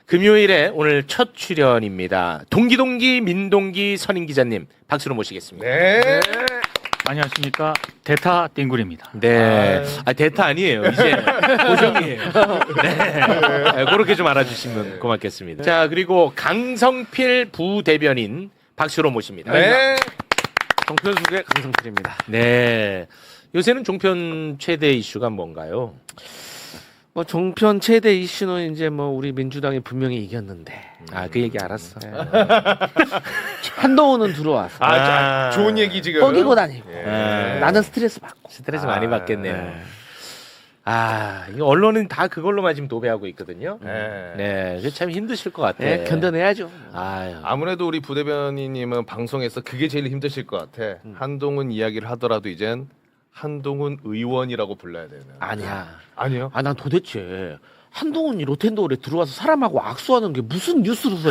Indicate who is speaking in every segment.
Speaker 1: 금요일에 오늘 첫 출연입니다. 동기동기 민동기 선임 기자님 박수로 모시겠습니다.
Speaker 2: 네.
Speaker 3: 안녕하십니까. 대타 띵굴입니다.
Speaker 1: 네. 대타 아니에요. 이제 고정이에요. 네. 그렇게 좀 알아주시면 고맙겠습니다. 자, 그리고 강성필 부대변인 박수로 모십니다.
Speaker 2: 네.
Speaker 4: 정편숙의 강성필입니다.
Speaker 1: 네. 요새는 종편 최대 이슈가 뭔가요?
Speaker 4: 뭐 종편 최대 이슈는 이제 뭐 우리 민주당이 분명히 이겼는데.
Speaker 1: 그 얘기 알았어.
Speaker 4: 네. 한동훈은 들어왔어.
Speaker 2: 좋은 얘기 지금.
Speaker 4: 뻐기고 다니고.
Speaker 1: 예.
Speaker 4: 나는 스트레스 받고.
Speaker 1: 스트레스 많이 받겠네요.
Speaker 4: 네.
Speaker 1: 이 언론은 다 그걸로만 지금 도배하고 있거든요.
Speaker 2: 네.
Speaker 1: 네, 그게 참 힘드실 것 같아.
Speaker 4: 네, 견뎌내야죠.
Speaker 1: 아유.
Speaker 2: 아무래도 우리 부대변인님은 방송에서 그게 제일 힘드실 것 같아. 한동훈 이야기를 하더라도 이젠 한동훈 의원이라고 불러야 되는.
Speaker 4: 아니야.
Speaker 2: 아니요.
Speaker 4: 난 도대체 한동훈이 로텐도어에 들어와서 사람하고 악수하는 게 무슨 뉴스로서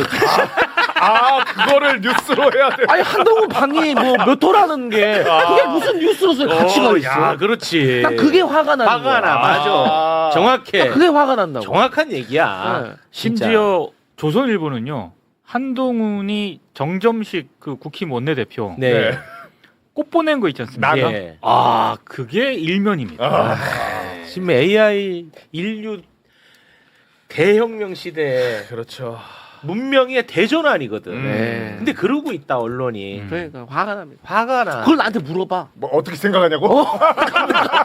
Speaker 2: 그거를 뉴스로 해야 돼.
Speaker 4: 아니 한동훈 방이 뭐 몇 호라는 게 그게 무슨 뉴스로서의 가치가 있어.
Speaker 1: 야, 그렇지.
Speaker 4: 나 그게 화가 나는
Speaker 1: 화가
Speaker 4: 거야.
Speaker 1: 나, 맞아. 정확해.
Speaker 4: 나 그게 화가 난다고.
Speaker 1: 정확한 얘기야.
Speaker 4: 네.
Speaker 3: 심지어 조선일보는요. 한동훈이 정점식 그 국힘 원내대표
Speaker 1: 네.
Speaker 3: 꽃 보낸 거 있지 않습니까?
Speaker 2: 나가?
Speaker 1: 예.
Speaker 3: 그게 일면입니다.
Speaker 1: 지금 AI 인류 대혁명 시대에
Speaker 2: 그렇죠.
Speaker 1: 문명의 대전환이거든.
Speaker 4: 네.
Speaker 1: 근데 그러고 있다 언론이.
Speaker 4: 그러니까 화가 납니다.
Speaker 1: 화가 나.
Speaker 4: 그걸 나한테 물어봐.
Speaker 2: 뭐 어떻게 생각하냐고?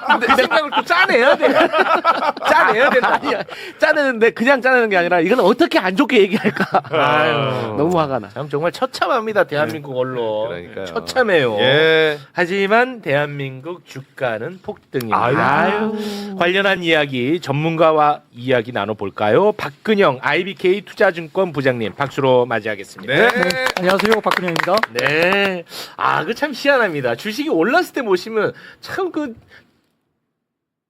Speaker 1: 근데 생각을 또 짜내야 돼. 짜내야 된다.
Speaker 4: 아니야. 짜내는데 그냥 짜내는 게 아니라 이건 어떻게 안 좋게 얘기할까.
Speaker 1: 아유.
Speaker 4: 너무 화가 나.
Speaker 1: 참 정말 처참합니다 대한민국 언론.
Speaker 2: 그러니까요.
Speaker 1: 처참해요.
Speaker 2: 예.
Speaker 1: 하지만 대한민국 주가는 폭등입니다.
Speaker 2: 아유.
Speaker 1: 관련한 이야기 전문가와 이야기 나눠볼까요? 박근영 IBK 투자증권 부장님 박수로 맞이하겠습니다.
Speaker 2: 네.
Speaker 3: 안녕하세요. 박근혜입니다.
Speaker 1: 네. 그 참 희한합니다. 주식이 올랐을 때 보시면 참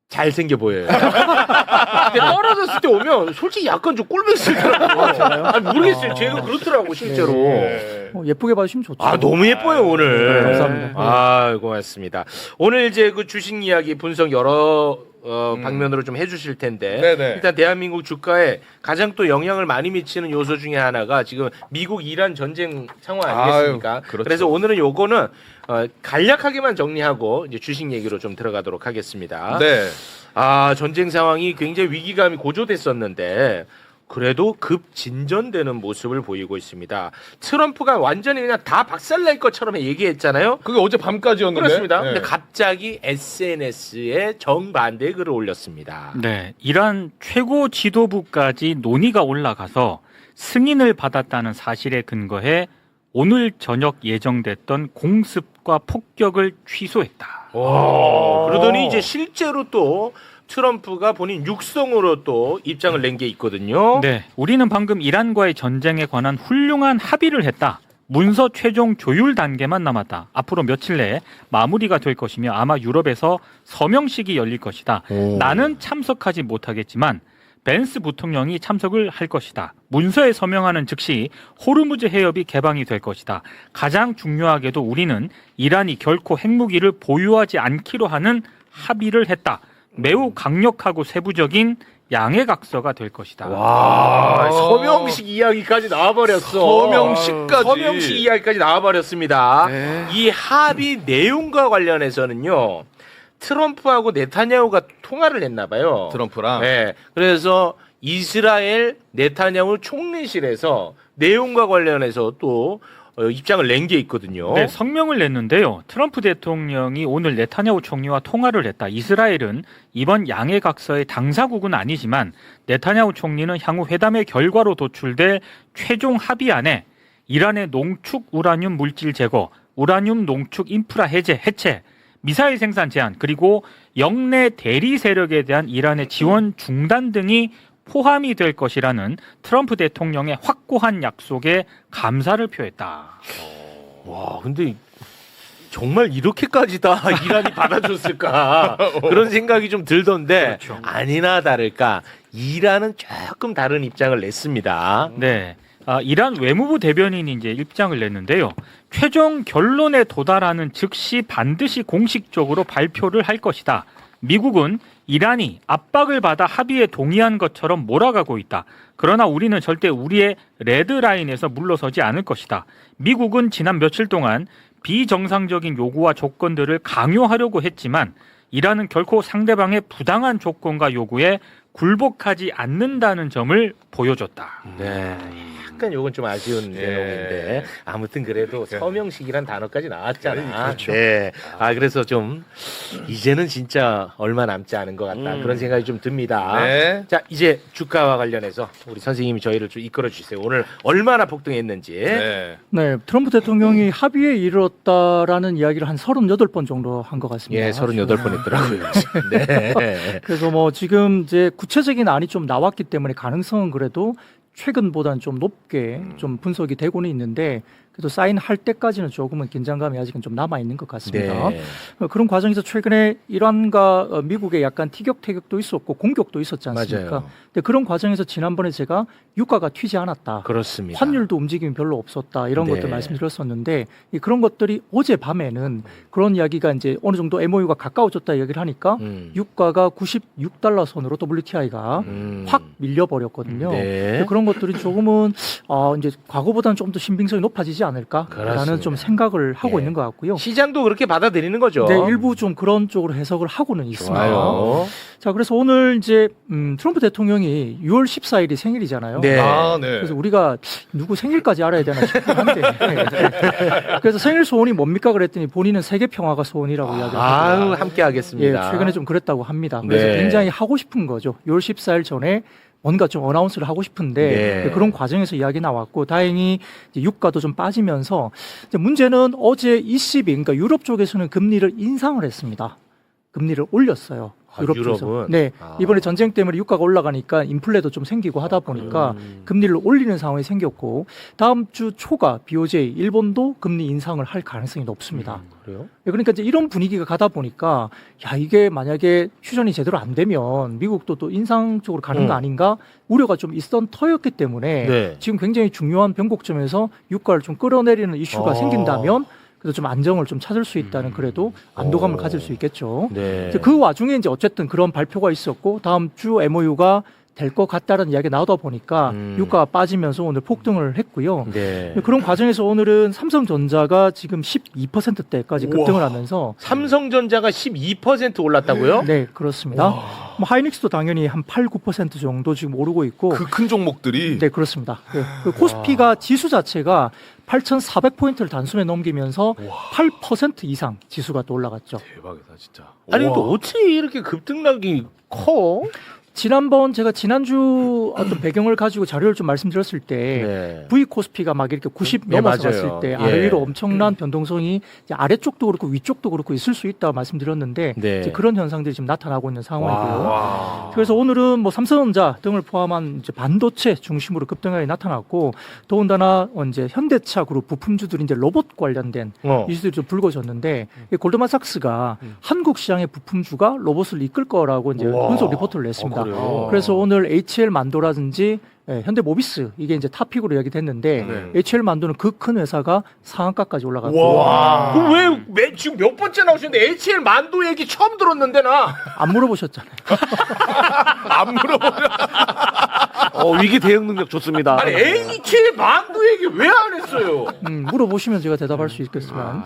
Speaker 1: 잘생겨 보여요. 근데 떨어졌을 때 오면 솔직히 약간 좀 꼴뱅이 쓰더라고요. 모르겠어요. 제가 그렇더라고 실제로.
Speaker 2: 네.
Speaker 3: 예쁘게 봐주시면 좋죠.
Speaker 1: 너무 예뻐요 오늘.
Speaker 3: 네, 감사합니다.
Speaker 1: 고맙습니다. 오늘 이제 그 주식 이야기 분석 여러 방면으로 좀 해주실 텐데
Speaker 2: 네네.
Speaker 1: 일단 대한민국 주가에 가장 또 영향을 많이 미치는 요소 중에 하나가 지금 미국 이란 전쟁 상황 아니겠습니까?
Speaker 2: 그렇죠.
Speaker 1: 그래서 오늘은 요거는 간략하게만 정리하고 이제 주식 얘기로 좀 들어가도록 하겠습니다.
Speaker 2: 네.
Speaker 1: 전쟁 상황이 굉장히 위기감이 고조됐었는데 그래도 급 진전되는 모습을 보이고 있습니다. 트럼프가 완전히 그냥 다 박살낼 것처럼 얘기했잖아요.
Speaker 2: 그게 어제 밤까지였는데.
Speaker 1: 그렇습니다.
Speaker 2: 네.
Speaker 1: 근데 갑자기 SNS에 정반대 글을 올렸습니다.
Speaker 3: 네, 이란 최고 지도부까지 논의가 올라가서 승인을 받았다는 사실에 근거해 오늘 저녁 예정됐던 공습과 폭격을 취소했다.
Speaker 1: 그러더니 이제 실제로 또 트럼프가 본인 육성으로 또 입장을 낸 게 있거든요.
Speaker 3: 네, 우리는 방금 이란과의 전쟁에 관한 훌륭한 합의를 했다. 문서 최종 조율 단계만 남았다. 앞으로 며칠 내에 마무리가 될 것이며 아마 유럽에서 서명식이 열릴 것이다. 나는 참석하지 못하겠지만 벤스 부통령이 참석을 할 것이다. 문서에 서명하는 즉시 호르무즈 해협이 개방이 될 것이다. 가장 중요하게도 우리는 이란이 결코 핵무기를 보유하지 않기로 하는 합의를 했다. 매우 강력하고 세부적인 양해각서가 될 것이다.
Speaker 1: 와, 서명식 이야기까지 나와버렸어. 서명식 이야기까지 나와버렸습니다.
Speaker 4: 네.
Speaker 1: 이 합의 내용과 관련해서는요. 트럼프하고 네타냐후가 통화를 했나 봐요.
Speaker 2: 트럼프랑.
Speaker 1: 네. 그래서 이스라엘 네타냐후 총리실에서 내용과 관련해서 또 입장을 낸 게 있거든요.
Speaker 3: 네, 성명을 냈는데요. 트럼프 대통령이 오늘 네타냐후 총리와 통화를 했다. 이스라엘은 이번 양해각서의 당사국은 아니지만 네타냐후 총리는 향후 회담의 결과로 도출될 최종 합의안에 이란의 농축 우라늄 물질 제거, 우라늄 농축 인프라 해체, 미사일 생산 제한, 그리고 영내 대리 세력에 대한 이란의 지원 중단 등이 포함이 될 것이라는 트럼프 대통령의 확고한 약속에 감사를 표했다.
Speaker 1: 와, 근데 정말 이렇게까지 다 이란이 받아줬을까 그런 생각이 좀 들던데
Speaker 3: 그렇죠.
Speaker 1: 아니나 다를까 이란은 조금 다른 입장을 냈습니다.
Speaker 3: 네. 이란 외무부 대변인이 이제 입장을 냈는데요. 최종 결론에 도달하는 즉시 반드시 공식적으로 발표를 할 것이다. 미국은 이란이 압박을 받아 합의에 동의한 것처럼 몰아가고 있다. 그러나 우리는 절대 우리의 레드라인에서 물러서지 않을 것이다. 미국은 지난 며칠 동안 비정상적인 요구와 조건들을 강요하려고 했지만 이란은 결코 상대방의 부당한 조건과 요구에 굴복하지 않는다는 점을 보여줬다.
Speaker 1: 네. 약간 요건 좀 아쉬운 내용인데 아무튼 그래도 서명식이란 단어까지 나왔잖아.
Speaker 2: 그렇죠.
Speaker 1: 네. 그래서 좀 이제는 진짜 얼마 남지 않은 것 같다. 그런 생각이 좀 듭니다.
Speaker 2: 네.
Speaker 1: 자, 이제 주가와 관련해서 우리 선생님이 저희를 좀 이끌어 주세요. 오늘 얼마나 폭등했는지.
Speaker 2: 네.
Speaker 5: 네, 트럼프 대통령이 합의에 이르렀다라는 이야기를 한 38번 정도 한 것 같습니다.
Speaker 1: 예, 38번 했더라고요. 네.
Speaker 5: 그래서 뭐 지금 이제 구체적인 안이 좀 나왔기 때문에 가능성은 그래도 최근보다는 좀 높게 좀 분석이 되고는 있는데 그래도 사인할 때까지는 조금은 긴장감이 아직은 좀 남아 있는 것 같습니다.
Speaker 1: 네.
Speaker 5: 그런 과정에서 최근에 이란과 미국의 약간 티격태격도 있었고 공격도 있었지 않습니까?
Speaker 1: 맞아요.
Speaker 5: 근데 그런 과정에서 지난번에 제가 유가가 튀지 않았다.
Speaker 1: 그렇습니다.
Speaker 5: 환율도 움직임이 별로 없었다 이런
Speaker 1: 네.
Speaker 5: 것들 말씀드렸었는데 그런 것들이 어제 밤에는 그런 이야기가 이제 어느 정도 MOU가 가까워졌다 얘기를 하니까 유가가 96달러 선으로 WTI가 확 밀려버렸거든요.
Speaker 1: 네.
Speaker 5: 그런 것들이 조금은 이제 과거보다는 좀 더 신빙성이 높아지지 않을까라는
Speaker 1: 그렇습니다.
Speaker 5: 좀 생각을 하고
Speaker 1: 예.
Speaker 5: 있는 것 같고요.
Speaker 1: 시장도 그렇게 받아들이는 거죠.
Speaker 5: 네, 일부 좀 그런 쪽으로 해석을 하고는 있습니다.
Speaker 1: 좋아요.
Speaker 5: 자, 그래서 오늘 이제 트럼프 대통령이 6월 14일이 생일이잖아요.
Speaker 1: 네.
Speaker 2: 네.
Speaker 5: 그래서 우리가 누구 생일까지 알아야 되나 싶긴 한데. 그래서 생일 소원이 뭡니까 그랬더니 본인은 세계 평화가 소원이라고 이야기하더라고요.
Speaker 1: 함께
Speaker 5: 예,
Speaker 1: 하겠습니다.
Speaker 5: 최근에 좀 그랬다고 합니다. 그래서
Speaker 1: 네.
Speaker 5: 굉장히 하고 싶은 거죠. 6월 14일 전에 뭔가 좀 어나운스를 하고 싶은데
Speaker 1: 네.
Speaker 5: 그런 과정에서 이야기 나왔고 다행히 이제 유가도 좀 빠지면서 이제 문제는 어제 ECB 그러니까 유럽 쪽에서는 금리를 인상을 했습니다. 금리를 올렸어요. 유럽 쪽에서.
Speaker 1: 유럽은?
Speaker 5: 네. 이번에 전쟁 때문에 유가가 올라가니까 인플레도 좀 생기고 하다 보니까 금리를 올리는 상황이 생겼고 다음 주 초가 BOJ 일본도 금리 인상을 할 가능성이 높습니다.
Speaker 1: 그래요?
Speaker 5: 그러니까 이제 이런 분위기가 가다 보니까 야 이게 만약에 휴전이 제대로 안 되면 미국도 또 인상 쪽으로 가는 거 아닌가 우려가 좀 있던 터였기 때문에
Speaker 1: 네.
Speaker 5: 지금 굉장히 중요한 변곡점에서 유가를 좀 끌어내리는 이슈가 생긴다면 그래도 좀 안정을 좀 찾을 수 있다는 그래도 안도감을 가질 수 있겠죠.
Speaker 1: 네.
Speaker 5: 이제 그 와중에 이제 어쨌든 그런 발표가 있었고 다음 주 MOU가 될 것 같다는 이야기가 나오다 보니까 유가가 빠지면서 오늘 폭등을 했고요.
Speaker 1: 네.
Speaker 5: 그런 과정에서 오늘은 삼성전자가 지금 12%대까지 급등을 하면서
Speaker 1: 삼성전자가 12% 올랐다고요?
Speaker 5: 네 그렇습니다. 뭐 하이닉스도 당연히 한 8, 9% 정도 지금 오르고 있고
Speaker 2: 그 큰 종목들이
Speaker 5: 네 그렇습니다. 네. 그 코스피가 지수 자체가 8,400포인트를 단숨에 넘기면서 8% 이상 지수가 또 올라갔죠.
Speaker 2: 대박이다 진짜.
Speaker 1: 아니
Speaker 2: 우와.
Speaker 1: 근데 어떻게 이렇게 급등락이 커?
Speaker 5: 지난번 제가 지난주 어떤 배경을 가지고 자료를 좀 말씀드렸을 때
Speaker 1: 네.
Speaker 5: V 코스피가 막 이렇게 90
Speaker 1: 예,
Speaker 5: 넘어갔을
Speaker 1: 맞아요.
Speaker 5: 때
Speaker 1: 예.
Speaker 5: 아래 위로 엄청난 변동성이 이제 아래쪽도 그렇고 위쪽도 그렇고 있을 수 있다고 말씀드렸는데
Speaker 1: 네.
Speaker 5: 이제 그런 현상들이 지금 나타나고 있는 상황이고요.
Speaker 2: 와.
Speaker 5: 그래서 오늘은 뭐 삼성전자 등을 포함한 이제 반도체 중심으로 급등하게 나타났고 더군다나 이제 현대차 그룹 부품주들이 이제 로봇 관련된 이슈들이 좀 불거졌는데 이 골드만삭스가 한국 시장의 부품주가 로봇을 이끌 거라고 이제
Speaker 1: 우와.
Speaker 5: 분석 리포트를 냈습니다.
Speaker 1: 그래요?
Speaker 5: 그래서 오늘 HL만도라든지 현대모비스 이게 이제 탑픽으로 이야기됐는데 HL만도는 그 큰 회사가 상한가까지 올라갔고
Speaker 1: 와. 그럼 왜 지금 몇 번째 나오셨는데 HL 만도 얘기 처음 들었는데 나.
Speaker 5: 안 물어보셨잖아요.
Speaker 2: 안 물어보려.
Speaker 4: 위기 대응 능력 좋습니다.
Speaker 1: 아니 HL 만도 얘기 왜 안 했어요?
Speaker 5: 물어보시면 제가 대답할 수 있겠지만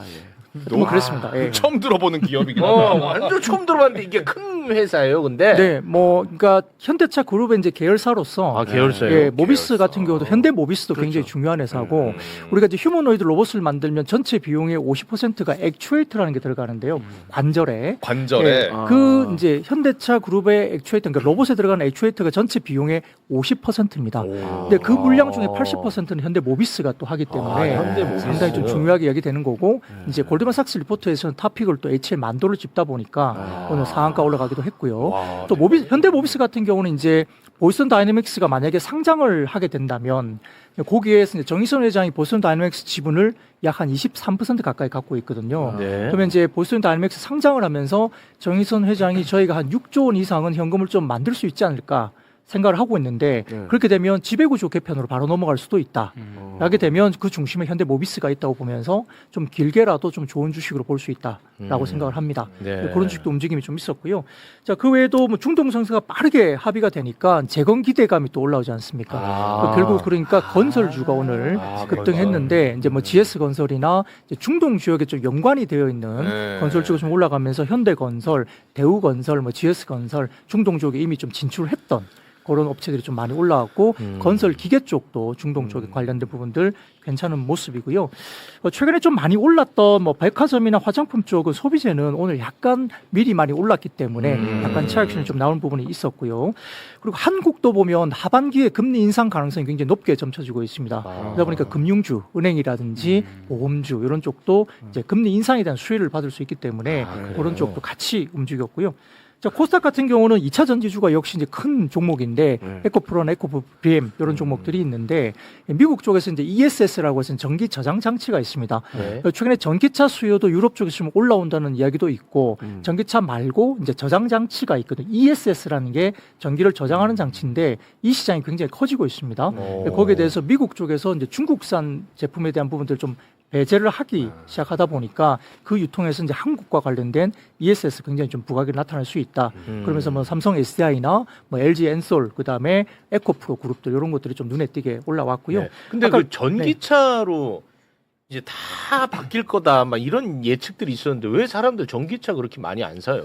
Speaker 5: 뭐 그랬습니다. 예.
Speaker 2: 처음 들어보는 기업이긴 하다.
Speaker 1: 완전 처음 들어봤는데 이게 큰 회사예요, 근데.
Speaker 5: 네, 뭐 그러니까 현대차 그룹의 이제 계열사로서
Speaker 1: 계열사예요.
Speaker 5: 예, 모비스 같은 경우도 현대 모비스도 굉장히 중요한 회사고 우리가 이제 휴머노이드 로봇을 만들면 전체 비용의 50%가 액추에이터라는 게 들어가는데요. 관절에.
Speaker 2: 관절에
Speaker 5: 예, 그 이제 현대차 그룹의 액추에이터, 그러니까 로봇에 들어가는 액추에이터가 전체 비용의 50%입니다. 근데 그 물량 중에 80%는 현대 모비스가 또 하기 때문에
Speaker 1: 현대 모비스.
Speaker 5: 상당히 좀 중요하게 이야기되는 거고 이제 골드만삭스 리포트에서는 탑픽을 또 HL 만도를 짚다 보니까 오늘 상한가 올라가기도 했고요. 또 현대 모비스 같은 경우는 이제 보스턴 다이내믹스가 만약에 상장을 하게 된다면 거기에서 이제 정의선 회장이 보스턴 다이내믹스 지분을 약 한 23% 가까이 갖고 있거든요.
Speaker 1: 네.
Speaker 5: 그러면 이제 보스턴 다이내믹스 상장을 하면서 정의선 회장이 저희가 한 6조 원 이상은 현금을 좀 만들 수 있지 않을까 생각을 하고 있는데 그렇게 되면 지배구조 개편으로 바로 넘어갈 수도 있다. 하게 되면 그 중심에 현대모비스가 있다고 보면서 좀 길게라도 좀 좋은 주식으로 볼 수 있다라고 생각을 합니다.
Speaker 1: 네.
Speaker 5: 그런 주식도 움직임이 좀 있었고요. 자, 그 외에도 뭐 중동 성수가 빠르게 합의가 되니까 재건 기대감이 또 올라오지 않습니까? 결국 그러니까 건설주가 오늘 급등했는데 이제 뭐 GS 건설이나 이제 중동 지역에 좀 연관이 되어 있는
Speaker 2: 네.
Speaker 5: 건설주가 좀 올라가면서 현대건설, 대우건설, 뭐 GS건설, 중동 쪽에 이미 좀 진출했던 그런 업체들이 좀 많이 올라왔고 건설 기계 쪽도 중동 쪽에 관련된 부분들 괜찮은 모습이고요. 최근에 좀 많이 올랐던 뭐 백화점이나 화장품 쪽은 소비재는 오늘 약간 미리 많이 올랐기 때문에 약간 차익실이 좀 나오는 부분이 있었고요. 그리고 한국도 보면 하반기에 금리 인상 가능성이 굉장히 높게 점쳐지고 있습니다. 그러다 보니까 금융주, 은행이라든지 보험주 이런 쪽도 이제 금리 인상에 대한 수혜를 받을 수 있기 때문에 그런 쪽도 같이 움직였고요. 자, 코스닥 같은 경우는 2차 전지주가 역시 이제 큰 종목인데 에코프로나 에코브리엠 이런 종목들이 있는데 미국 쪽에서 이제 ESS라고 해서 전기 저장 장치가 있습니다.
Speaker 1: 네.
Speaker 5: 최근에 전기차 수요도 유럽 쪽에서 좀 올라온다는 이야기도 있고 전기차 말고 이제 저장 장치가 있거든요. ESS라는 게 전기를 저장하는 장치인데 이 시장이 굉장히 커지고 있습니다. 거기에 대해서 미국 쪽에서 이제 중국산 제품에 대한 부분들 좀 배제를 하기 시작하다 보니까 그 유통에서 이제 한국과 관련된 ESS 굉장히 좀 부각이 나타날 수 있다. 그러면서 뭐 삼성 SDI나 뭐 LG 엔솔 그다음에 에코프로 그룹들 이런 것들이 좀 눈에 띄게 올라왔고요.
Speaker 1: 네. 근데
Speaker 5: 아까-
Speaker 1: 그 전기차로 이제 다 바뀔 거다 막 이런 예측들이 있었는데 왜 사람들 전기차 그렇게 많이 안 사요?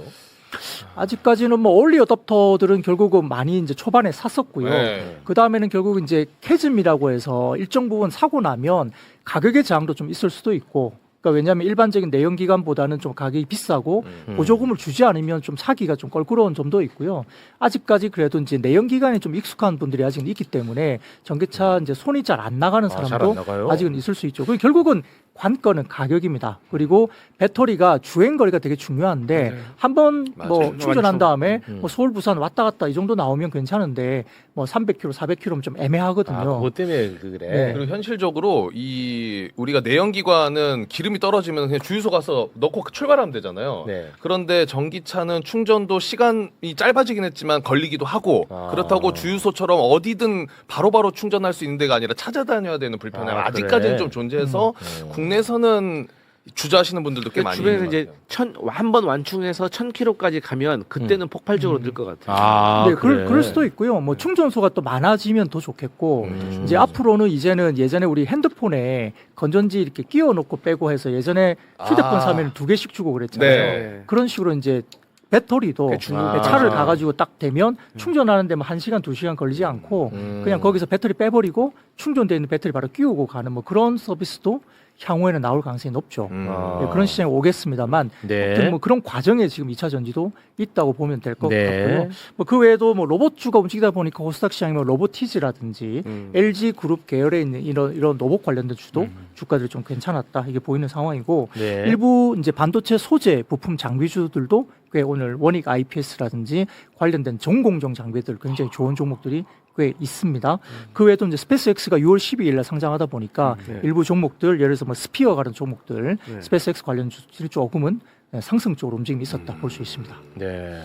Speaker 5: 아직까지는 뭐 얼리 어댑터들은 결국은 많이 이제 초반에 샀었고요.
Speaker 2: 네.
Speaker 5: 그 다음에는 결국 이제 캐즘이라고 해서 일정 부분 사고 나면 가격의 저항도 좀 있을 수도 있고. 그러니까 왜냐하면 일반적인 내연기관보다는 좀 가격이 비싸고 보조금을 주지 않으면 좀 사기가 좀 껄끄러운 점도 있고요. 아직까지 그래도 이제 내연기관에 좀 익숙한 분들이 아직은 있기 때문에 전기차 이제 손이 잘 안 나가는
Speaker 1: 잘
Speaker 5: 사람도
Speaker 1: 안 나가요?
Speaker 5: 아직은 있을 수 있죠. 결국은 관건은 가격입니다. 그리고 배터리가 주행 거리가 되게 중요한데 한번 뭐
Speaker 2: 맞아요.
Speaker 5: 충전한 다음에 뭐 서울 부산 왔다 갔다 이 정도 나오면 괜찮은데 뭐 300km, 400km면 좀 애매하거든요.
Speaker 1: 그것 때문에 그래.
Speaker 5: 네.
Speaker 2: 그리고 현실적으로 이 우리가 내연기관은 기름이 떨어지면 그냥 주유소 가서 넣고 출발하면 되잖아요.
Speaker 1: 네.
Speaker 2: 그런데 전기차는 충전도 시간이 짧아지긴 했지만 걸리기도 하고 그렇다고 주유소처럼 어디든 바로바로 충전할 수 있는 데가 아니라 찾아다녀야 되는 불편함이
Speaker 1: 아,
Speaker 2: 아직까지는
Speaker 1: 그래?
Speaker 2: 좀 존재해서 국내에서는 주저하시는 분들도 꽤 많이
Speaker 4: 주변에서
Speaker 2: 있는
Speaker 4: 이제
Speaker 2: 것 같아요.
Speaker 4: 한 번 완충해서 1000km까지 가면 그때는 폭발적으로 늘 것 같아요.
Speaker 1: 아,
Speaker 5: 네, 그럴 수도 있고요. 뭐 충전소가 또 많아지면 더 좋겠고 이제 앞으로는 이제는 예전에 우리 핸드폰에 건전지 이렇게 끼워 놓고 빼고 해서 예전에 휴대폰 사면 2개씩 주고 그랬잖아요.
Speaker 2: 네.
Speaker 5: 그런 식으로 이제 배터리도
Speaker 2: 그게 중요하구나.
Speaker 5: 차를 가가지고 딱 대면 충전하는데 뭐 1시간, 2시간 걸리지 않고 그냥 거기서 배터리 빼버리고 충전되어 있는 배터리 바로 끼우고 가는 뭐 그런 서비스도 향후에는 나올 가능성이 높죠. 네, 그런 시장이 오겠습니다만 아무튼 뭐 그런 과정에 지금 2차 전지도 있다고 보면 될 것
Speaker 1: 네.
Speaker 5: 같고요. 뭐 그 외에도 뭐 로봇주가 움직이다 보니까 코스닥 시장이 뭐 로보티즈라든지 LG 그룹 계열에 있는 이런 로봇 관련된 주도 주가들이 좀 괜찮았다 이게 보이는 상황이고
Speaker 1: 네.
Speaker 5: 일부 이제 반도체 소재 부품 장비주들도 꽤 오늘 원익 IPS라든지 관련된 전공정 장비들 굉장히 좋은 종목들이 꽤 있습니다. 그 외에도 이제 스페이스X가 6월 12일 날 상장하다 보니까 일부 종목들 예를 들어서 뭐 스피어 같은 종목들 스페이스X 관련 주들이 조금은 상승 쪽으로 움직임이 있었다 볼 수 있습니다.
Speaker 1: 네.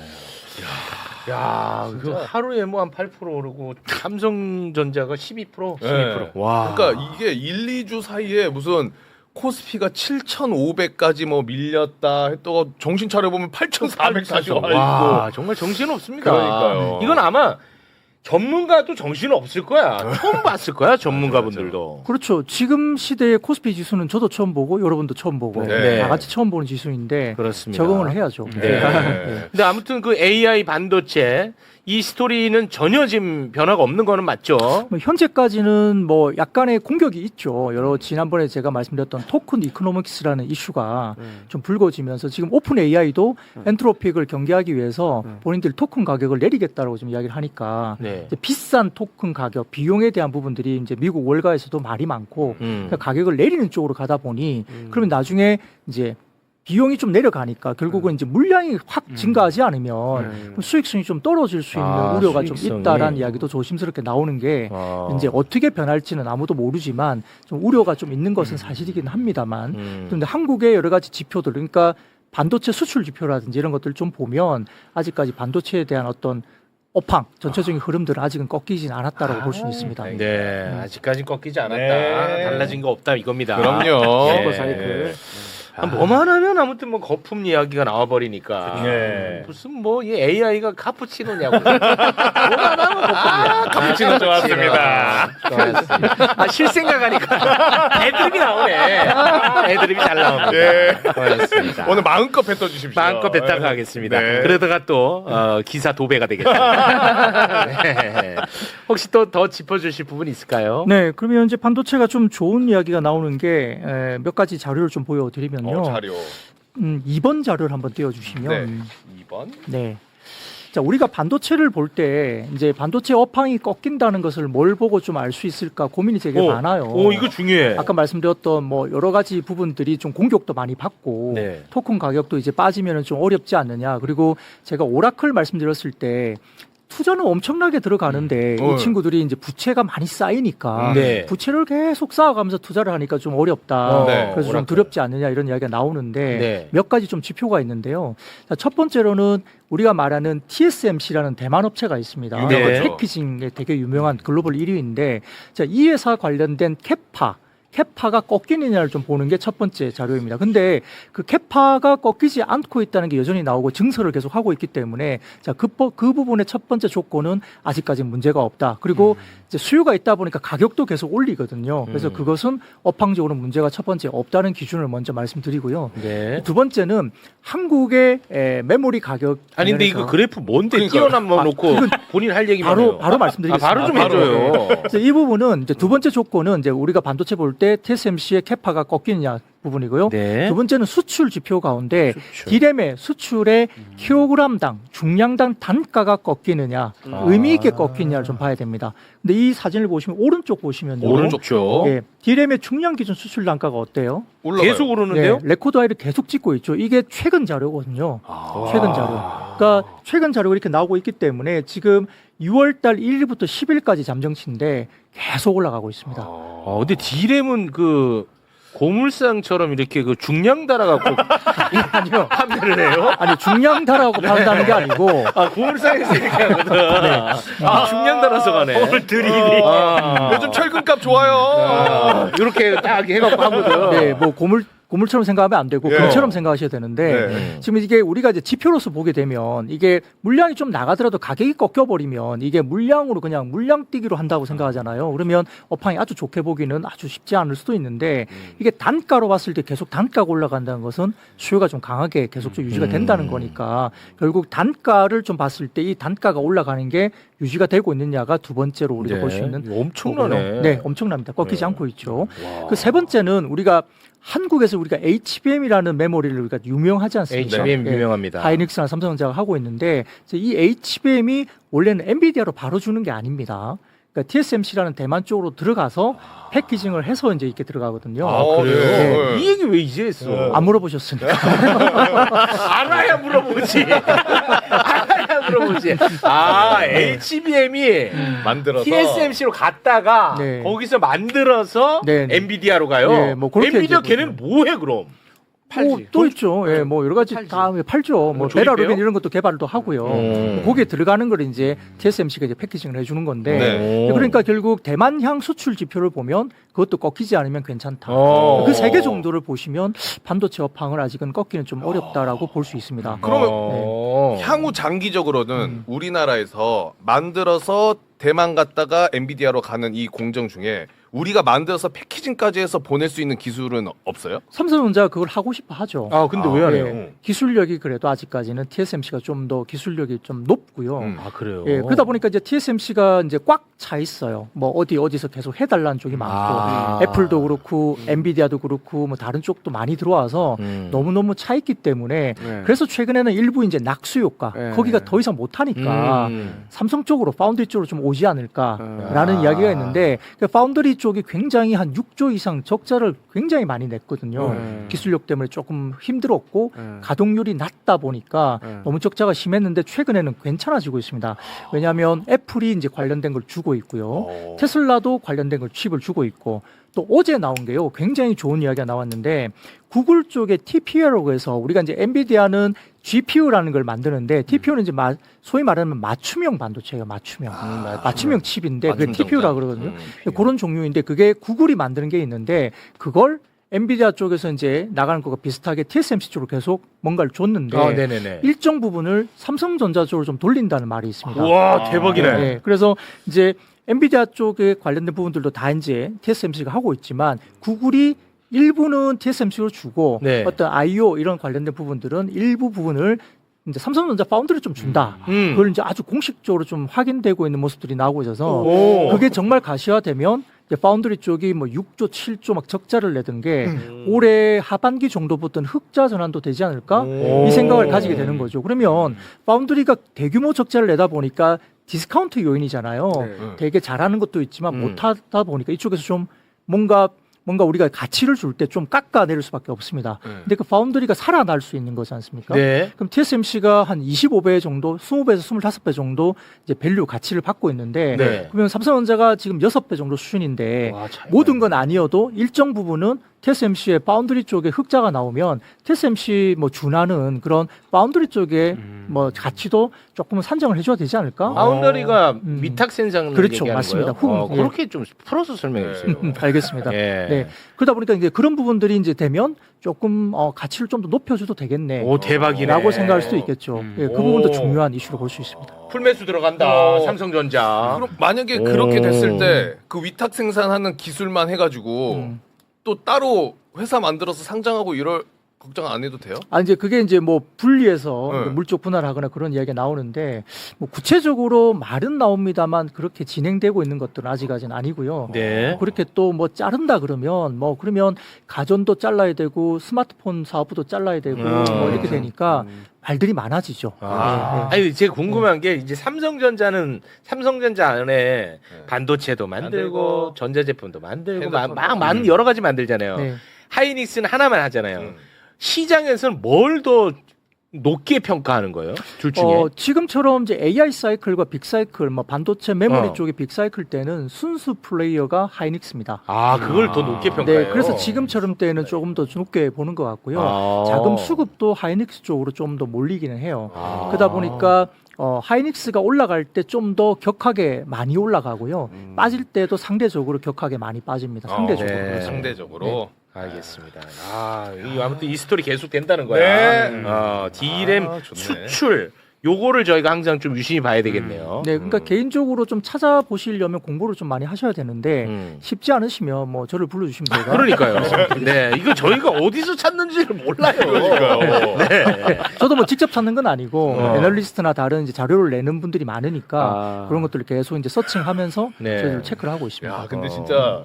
Speaker 1: 야, 그 하루에 뭐 한 8% 오르고 삼성전자가 12%, 12%.
Speaker 2: 네.
Speaker 1: 와.
Speaker 2: 그러니까 이게 1, 2주 사이에 무슨 코스피가 7,500까지 뭐 밀렸다 했다가 정신 차려 보면 8,400까지 와
Speaker 1: 와,
Speaker 2: 있고.
Speaker 1: 정말 정신 없습니다.
Speaker 2: 그러니까요.
Speaker 1: 이건 아마 전문가도 정신 없을 거야. 처음 봤을 거야, 전문가분들도.
Speaker 5: 그렇죠. 지금 시대의 코스피 지수는 저도 처음 보고 여러분도 처음 보고
Speaker 2: 네.
Speaker 5: 다 같이 처음 보는 지수인데
Speaker 1: 그렇습니다.
Speaker 5: 적응을 해야죠.
Speaker 1: 네. 근데 아무튼 그 AI 반도체 이 스토리는 전혀 지금 변화가 없는 거는 맞죠?
Speaker 5: 뭐 현재까지는 뭐 약간의 공격이 있죠. 여러 지난번에 제가 말씀드렸던 토큰 이코노믹스라는 이슈가 좀 불거지면서 지금 오픈 AI도 엔트로픽을 경계하기 위해서 본인들이 토큰 가격을 내리겠다라고 지금 이야기를 하니까
Speaker 1: 네.
Speaker 5: 이제 비싼 토큰 가격, 비용에 대한 부분들이 이제 미국 월가에서도 말이 많고 그러니까 가격을 내리는 쪽으로 가다 보니 그러면 나중에 이제 비용이 좀 내려가니까 결국은 이제 물량이 확 증가하지 않으면 그럼 수익성이 좀 떨어질 수 있는 우려가
Speaker 1: 수익성이.
Speaker 5: 좀 있다라는 이야기도 조심스럽게 나오는 게
Speaker 1: 아.
Speaker 5: 이제 어떻게 변할지는 아무도 모르지만 좀 우려가 좀 있는 것은 사실이긴 합니다만 그런데 한국의 여러 가지 지표들 그러니까 반도체 수출 지표라든지 이런 것들 좀 보면 아직까지 반도체에 대한 어떤 업황 전체적인 흐름들은 아직은 꺾이진 않았다라고 볼 수 있습니다.
Speaker 1: 네, 아직까지 꺾이지 않았다.
Speaker 2: 네.
Speaker 1: 달라진 거 없다 이겁니다.
Speaker 2: 그럼요.
Speaker 1: 예.
Speaker 4: 사이클.
Speaker 1: 뭐만 하면 아무튼 뭐 거품 이야기가 나와버리니까
Speaker 2: 네.
Speaker 1: 무슨 뭐 이 AI가 카푸치노냐고 뭐만 하면 거품이야.
Speaker 2: 카푸치노 좋았습니다.
Speaker 1: 아, 실생각하니까 애드립이 나오네. 애드립이 잘 나옵니다.
Speaker 2: 예.
Speaker 1: 고맙습니다.
Speaker 2: 오늘 마음껏 뱉어주십시오.
Speaker 1: 마음껏 뱉다가 가겠습니다.
Speaker 2: 네.
Speaker 1: 그러다가 또 기사 도배가 되겠습니다. 네. 혹시 또 더 짚어주실 부분 있을까요?
Speaker 5: 네, 그러면 이제 반도체가 좀 좋은 이야기가 나오는 게 몇 가지 자료를 좀 보여드리면요.
Speaker 2: 자료.
Speaker 5: 2번 자료를 한번 띄워주시면
Speaker 2: 2번.
Speaker 5: 네. 자, 우리가 반도체를 볼 때 이제 반도체 업황이 꺾인다는 것을 뭘 보고 좀 알 수 있을까 고민이 되게 많아요.
Speaker 1: 오, 이거 중요해.
Speaker 5: 아까 말씀드렸던 뭐 여러 가지 부분들이 좀 공격도 많이 받고
Speaker 1: 네.
Speaker 5: 토큰 가격도 이제 빠지면 좀 어렵지 않느냐. 그리고 제가 오라클 말씀드렸을 때 투자는 엄청나게 들어가는데 이 친구들이 이제 부채가 많이 쌓이니까
Speaker 1: 네.
Speaker 5: 부채를 계속 쌓아가면서 투자를 하니까 좀 어렵다.
Speaker 2: 네.
Speaker 5: 그래서 좀
Speaker 1: 오라클.
Speaker 5: 두렵지 않느냐 이런 이야기가 나오는데
Speaker 1: 네.
Speaker 5: 몇 가지 좀 지표가 있는데요. 자, 첫 번째로는 우리가 말하는 TSMC라는 대만 업체가 있습니다.
Speaker 1: 유명하죠.
Speaker 5: 패키징에 되게 유명한 글로벌 1위인데 자, 이 회사 관련된 캐파가 꺾이느냐를 좀 보는 게 첫 번째 자료입니다. 근데 그 캐파가 꺾이지 않고 있다는 게 여전히 나오고 증설을 계속 하고 있기 때문에 자, 그 부분의 첫 번째 조건은 아직까지 문제가 없다. 그리고 이제 수요가 있다 보니까 가격도 계속 올리거든요. 그래서 그것은 업황적으로 문제가 첫 번째 없다는 기준을 먼저 말씀드리고요.
Speaker 1: 네.
Speaker 5: 두 번째는 한국의 메모리 가격
Speaker 1: 아니 근데 이거 그래프 뭔데 띄어남아 놓고 본인 할 얘기만 해요.
Speaker 5: 바로 말씀드리겠습니다.
Speaker 1: 바로 좀 해줘요.
Speaker 5: 그래서 이 부분은 이제 두 번째 조건은 이제 우리가 반도체 볼 때 TSMC의 캐파가 꺾이느냐 부분이고요.
Speaker 1: 네.
Speaker 5: 두 번째는 수출 지표 가운데
Speaker 1: 수출.
Speaker 5: 디램의 수출의 킬로그램당 중량당 단가가 꺾이느냐 의미 있게 꺾이느냐를 좀 봐야 됩니다. 근데 이 사진을 보시면 오른쪽 보시면요.
Speaker 1: 오른쪽 쪽.
Speaker 5: 예, 디램의 중량 기준 수출 단가가 어때요?
Speaker 2: 올라가요.
Speaker 1: 계속 오르는데요?
Speaker 5: 네, 레코드 하이를 계속 찍고 있죠. 이게 최근 자료거든요. 최근 자료. 그러니까 최근 자료가 이렇게 나오고 있기 때문에 지금 6월달 1일부터 10일까지 잠정치인데 계속 올라가고 있습니다.
Speaker 1: 근데 디램은 그 고물상처럼 이렇게 그 중량 달아갖고
Speaker 5: 아니요.
Speaker 1: 판매를 해요?
Speaker 5: 아니 중량 달하고 판다는 게 아니고
Speaker 1: 아 고물상에서 이렇게 하거든. 중량 달아서 가네. 오늘 드립이.
Speaker 2: 요즘 철근값 좋아요.
Speaker 1: 이렇게 딱 해갖고 하거든.
Speaker 5: 네, 뭐 고물처럼 생각하면 안 되고
Speaker 2: 예.
Speaker 5: 금처럼 생각하셔야 되는데
Speaker 2: 네.
Speaker 5: 지금 이게 우리가 이제 지표로서 보게 되면 이게 물량이 좀 나가더라도 가격이 꺾여버리면 이게 물량으로 그냥 물량 뛰기로 한다고 생각하잖아요. 그러면 업황이 아주 좋게 보기는 아주 쉽지 않을 수도 있는데 이게 단가로 봤을 때 계속 단가가 올라간다는 것은 수요가 좀 강하게 계속 좀 유지가 된다는 거니까 결국 단가를 좀 봤을 때 이 단가가 올라가는 게 유지가 되고 있느냐가 두 번째로 우리가 볼 수 있는
Speaker 1: 엄청나네.
Speaker 5: 거고요. 네, 엄청납니다. 꺾이지 않고 있죠. 그 세 번째는 우리가 한국에서 우리가 HBM이라는 메모리를 우리가 유명하지 않습니까?
Speaker 1: HBM
Speaker 5: 예,
Speaker 1: 유명합니다.
Speaker 5: 하이닉스나 삼성전자가 하고 있는데 이 HBM이 원래는 엔비디아로 바로 주는 게 아닙니다. 그러니까 TSMC라는 대만 쪽으로 들어가서 패키징을 해서 이제 이렇게 들어가거든요.
Speaker 1: 그래요?
Speaker 2: 네.
Speaker 1: 이 얘기 왜 이제 했어?
Speaker 5: 안 물어보셨으니까.
Speaker 1: 알아야 물어보지. 알아야 물어보지. HBM이
Speaker 2: 만들어서
Speaker 1: TSMC로 갔다가
Speaker 5: 네.
Speaker 1: 거기서 만들어서
Speaker 5: 네, 네.
Speaker 1: 엔비디아로 가요.
Speaker 5: 네, 뭐 그렇게
Speaker 1: 엔비디아
Speaker 5: 이제
Speaker 1: 걔는 뭐해 그럼?
Speaker 5: 또 있죠. 예, 뭐 여러 가지 다 팔죠. 뭐
Speaker 1: 조립해요?
Speaker 5: 베라루빈 이런 것도 개발도 하고요. 뭐 거기에 들어가는 걸 이제 TSMC가 이제 패키징을 해주는 건데,
Speaker 2: 네.
Speaker 5: 그러니까 결국 대만향 수출 지표를 보면 그것도 꺾이지 않으면 괜찮다. 그 세 개 정도를 보시면 반도체 업황을 아직은 꺾기는 좀 어렵다라고 볼 수 있습니다.
Speaker 2: 그러면 향후 장기적으로는 우리나라에서 만들어서 대만 갔다가 엔비디아로 가는 이 공정 중에 우리가 만들어서 패키징까지 해서 보낼 수 있는 기술은 없어요?
Speaker 5: 삼성전자가 그걸 하고 싶어 하죠.
Speaker 1: 근데 왜 안 해요?
Speaker 5: 예, 기술력이 그래도 아직까지는 TSMC가 좀 더 기술력이 좀 높고요.
Speaker 1: 그래요.
Speaker 5: 예, 그러다 보니까 이제 TSMC가 이제 꽉 차 있어요. 뭐 어디서 계속 해달라는 쪽이 많고, 애플도 그렇고, 엔비디아도 그렇고, 뭐 다른 쪽도 많이 들어와서 너무너무 차 있기 때문에 그래서 최근에는 일부 이제 낙수 효과, 거기가 더 이상 못 하니까 삼성 쪽으로 파운드리 쪽으로 좀 오지 않을까라는 이야기가 있는데 그 파운드리 쪽이 굉장히 한 6조 이상 적자를 굉장히 많이 냈거든요. 기술력 때문에 조금 힘들었고 가동률이 낮다 보니까 너무 적자가 심했는데 최근에는 괜찮아지고 있습니다. 왜냐하면 애플이 이제 관련된 걸 주고 있고요. 테슬라도 관련된 걸 칩을 주고 있고 또 어제 나온 게요. 굉장히 좋은 이야기가 나왔는데 구글 쪽의 TPU라고 해서 우리가 이제 엔비디아는 GPU라는 걸 만드는데 TPU는 이제 소위 말하면 맞춤형 반도체예요. 맞춤형. 맞춤형 칩인데 그게
Speaker 2: 맞춤
Speaker 5: TPU라
Speaker 2: 정자.
Speaker 5: 그러거든요. 그런 종류인데 그게 구글이 만드는 게 있는데 그걸 엔비디아 쪽에서 이제 나가는 거가 비슷하게 TSMC 쪽으로 계속 뭔가를 줬는데
Speaker 1: 네네네.
Speaker 5: 일정 부분을 삼성전자 쪽으로 좀 돌린다는 말이 있습니다.
Speaker 1: 와 대박이네.
Speaker 5: 네, 그래서 이제 엔비디아 쪽에 관련된 부분들도 다 이제 TSMC가 하고 있지만 구글이 일부는 TSMC로 주고
Speaker 1: 네.
Speaker 5: 어떤 I/O 이런 관련된 부분들은 일부 부분을 이제 삼성전자 파운드를 좀 준다. 그걸 이제 아주 공식적으로 좀 확인되고 있는 모습들이 나오고 있어서
Speaker 1: 오.
Speaker 5: 그게 정말 가시화되면 이제 파운드리 쪽이 뭐 6조, 7조 막 적자를 내던 게 올해 하반기 정도부터는 흑자 전환도 되지 않을까? 이 생각을 가지게 되는 거죠. 그러면 파운드리가 대규모 적자를 내다 보니까 디스카운트 요인이잖아요. 되게 잘하는 것도 있지만 못하다 보니까 이쪽에서 좀 뭔가 우리가 가치를 줄 때 좀 깎아내릴 수밖에 없습니다. 근데 그 파운드리가 살아날 수 있는 거지 않습니까?
Speaker 1: 네.
Speaker 5: 그럼 TSMC가 한 25배 정도, 20배에서 25배 정도 이제 밸류 가치를 받고 있는데
Speaker 1: 네.
Speaker 5: 그러면 삼성전자가 지금 6배 정도 수준인데
Speaker 1: 와, 차이가
Speaker 5: 모든 건 아니어도 일정 부분은 TSMC의 파운드리 쪽에 흑자가 나오면 TSMC 뭐 준하는 그런 파운드리 쪽에 뭐 가치도 조금은 산정을 해줘야 되지 않을까?
Speaker 1: 파운더리가 위탁 생산
Speaker 5: 그렇죠,
Speaker 1: 얘기하는
Speaker 5: 맞습니다.
Speaker 1: 거예요?
Speaker 5: 예.
Speaker 1: 그렇게 좀 풀어서 설명해 주세요.
Speaker 5: 알겠습니다.
Speaker 1: 예.
Speaker 5: 네. 그러다 보니까 이제 그런 부분들이 이제 되면 조금 가치를 좀 더 높여줘도 되겠네.
Speaker 1: 오 대박이네.
Speaker 5: 라고 생각할 수도 있겠죠. 예, 그
Speaker 1: 오.
Speaker 5: 부분도 중요한 이슈로 볼 수 있습니다.
Speaker 1: 풀매수 들어간다. 삼성전자.
Speaker 2: 그럼 만약에 그렇게 됐을 때 그 위탁 생산하는 기술만 해가지고 또 따로 회사 만들어서 상장하고 이럴 걱정 안 해도 돼요?
Speaker 5: 아 이제 그게 이제 뭐 분리해서
Speaker 2: 네.
Speaker 5: 물적 분할하거나 그런 이야기가 나오는데 뭐 구체적으로 말은 나옵니다만 그렇게 진행되고 있는 것들은 아직까지는 아니고요.
Speaker 1: 네.
Speaker 5: 그렇게 또 뭐 자른다 그러면 뭐 그러면 가전도 잘라야 되고 스마트폰 사업부도 잘라야 되고 뭐 이렇게 되니까 말들이 많아지죠.
Speaker 1: 아,
Speaker 5: 네, 네.
Speaker 1: 아니 제가 궁금한 게 이제 삼성전자는 삼성전자 안에 반도체도 만들고 전자제품도 만들고 막 많은 여러 가지 만들잖아요.
Speaker 5: 네.
Speaker 1: 하이닉스는 하나만 하잖아요. 시장에서는 뭘 더 높게 평가하는 거예요? 둘 중에.
Speaker 5: 지금처럼 이제 AI 사이클과 빅 사이클, 뭐 반도체 메모리
Speaker 1: 어.
Speaker 5: 쪽의 빅 사이클 때는 순수 플레이어가 하이닉스입니다.
Speaker 1: 아, 그걸 더 높게 평가해요.
Speaker 5: 네, 그래서 지금처럼 때는 조금 더 높게 보는 것 같고요.
Speaker 1: 아.
Speaker 5: 자금 수급도 하이닉스 쪽으로 좀 더 몰리기는 해요.
Speaker 1: 아.
Speaker 5: 그러다 보니까 하이닉스가 올라갈 때 좀 더 격하게 많이 올라가고요. 빠질 때도 상대적으로 격하게 많이 빠집니다. 상대적으로.
Speaker 1: 네.
Speaker 5: 그래서.
Speaker 2: 상대적으로.
Speaker 1: 알겠습니다. 아무튼 이 스토리 계속 된다는 거야.
Speaker 2: 네.
Speaker 1: D램
Speaker 2: 좋네.
Speaker 1: 수출 요거를 저희가 항상 좀 유심히 봐야 되겠네요.
Speaker 5: 네, 그러니까 개인적으로 좀 찾아보시려면 공부를 좀 많이 하셔야 되는데 쉽지 않으시면 뭐 저를 불러주시면 제가
Speaker 1: 그러니까요. 네, 이거 저희가 어디서 찾는지를 몰라요. 네.
Speaker 5: 저도 뭐 직접 찾는 건 아니고 애널리스트나 다른 이제 자료를 내는 분들이 많으니까 그런 것들을 계속 이제 서칭하면서
Speaker 1: 네.
Speaker 5: 저희들 체크를 하고 있습니다.
Speaker 2: 야, 근데 진짜